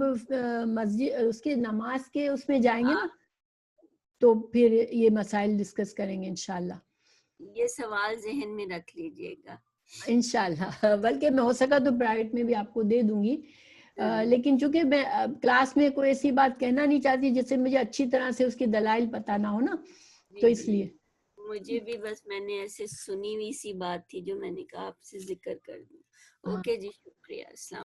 مسجد اس کے نماز کے اس میں جائیں گے نا تو پھر یہ مسائل ڈسکس کریں گے انشاءاللہ۔ یہ سوال ذہن میں رکھ لیجئے گا انشاءاللہ، بلکہ میں ہو سکا تو پرائیویٹ میں بھی آپ کو دے دوں گی، لیکن چونکہ میں کلاس میں کوئی ایسی بات کہنا نہیں چاہتی جس سے مجھے اچھی طرح سے اس کی دلائل پتہ نہ ہو نا، تو اس لیے مجھے بھی بس میں نے ایسے سنی ہوئی سی بات تھی جو میں نے کہا آپ سے ذکر کر دوں۔ اوکے جی، شکریہ، السلام۔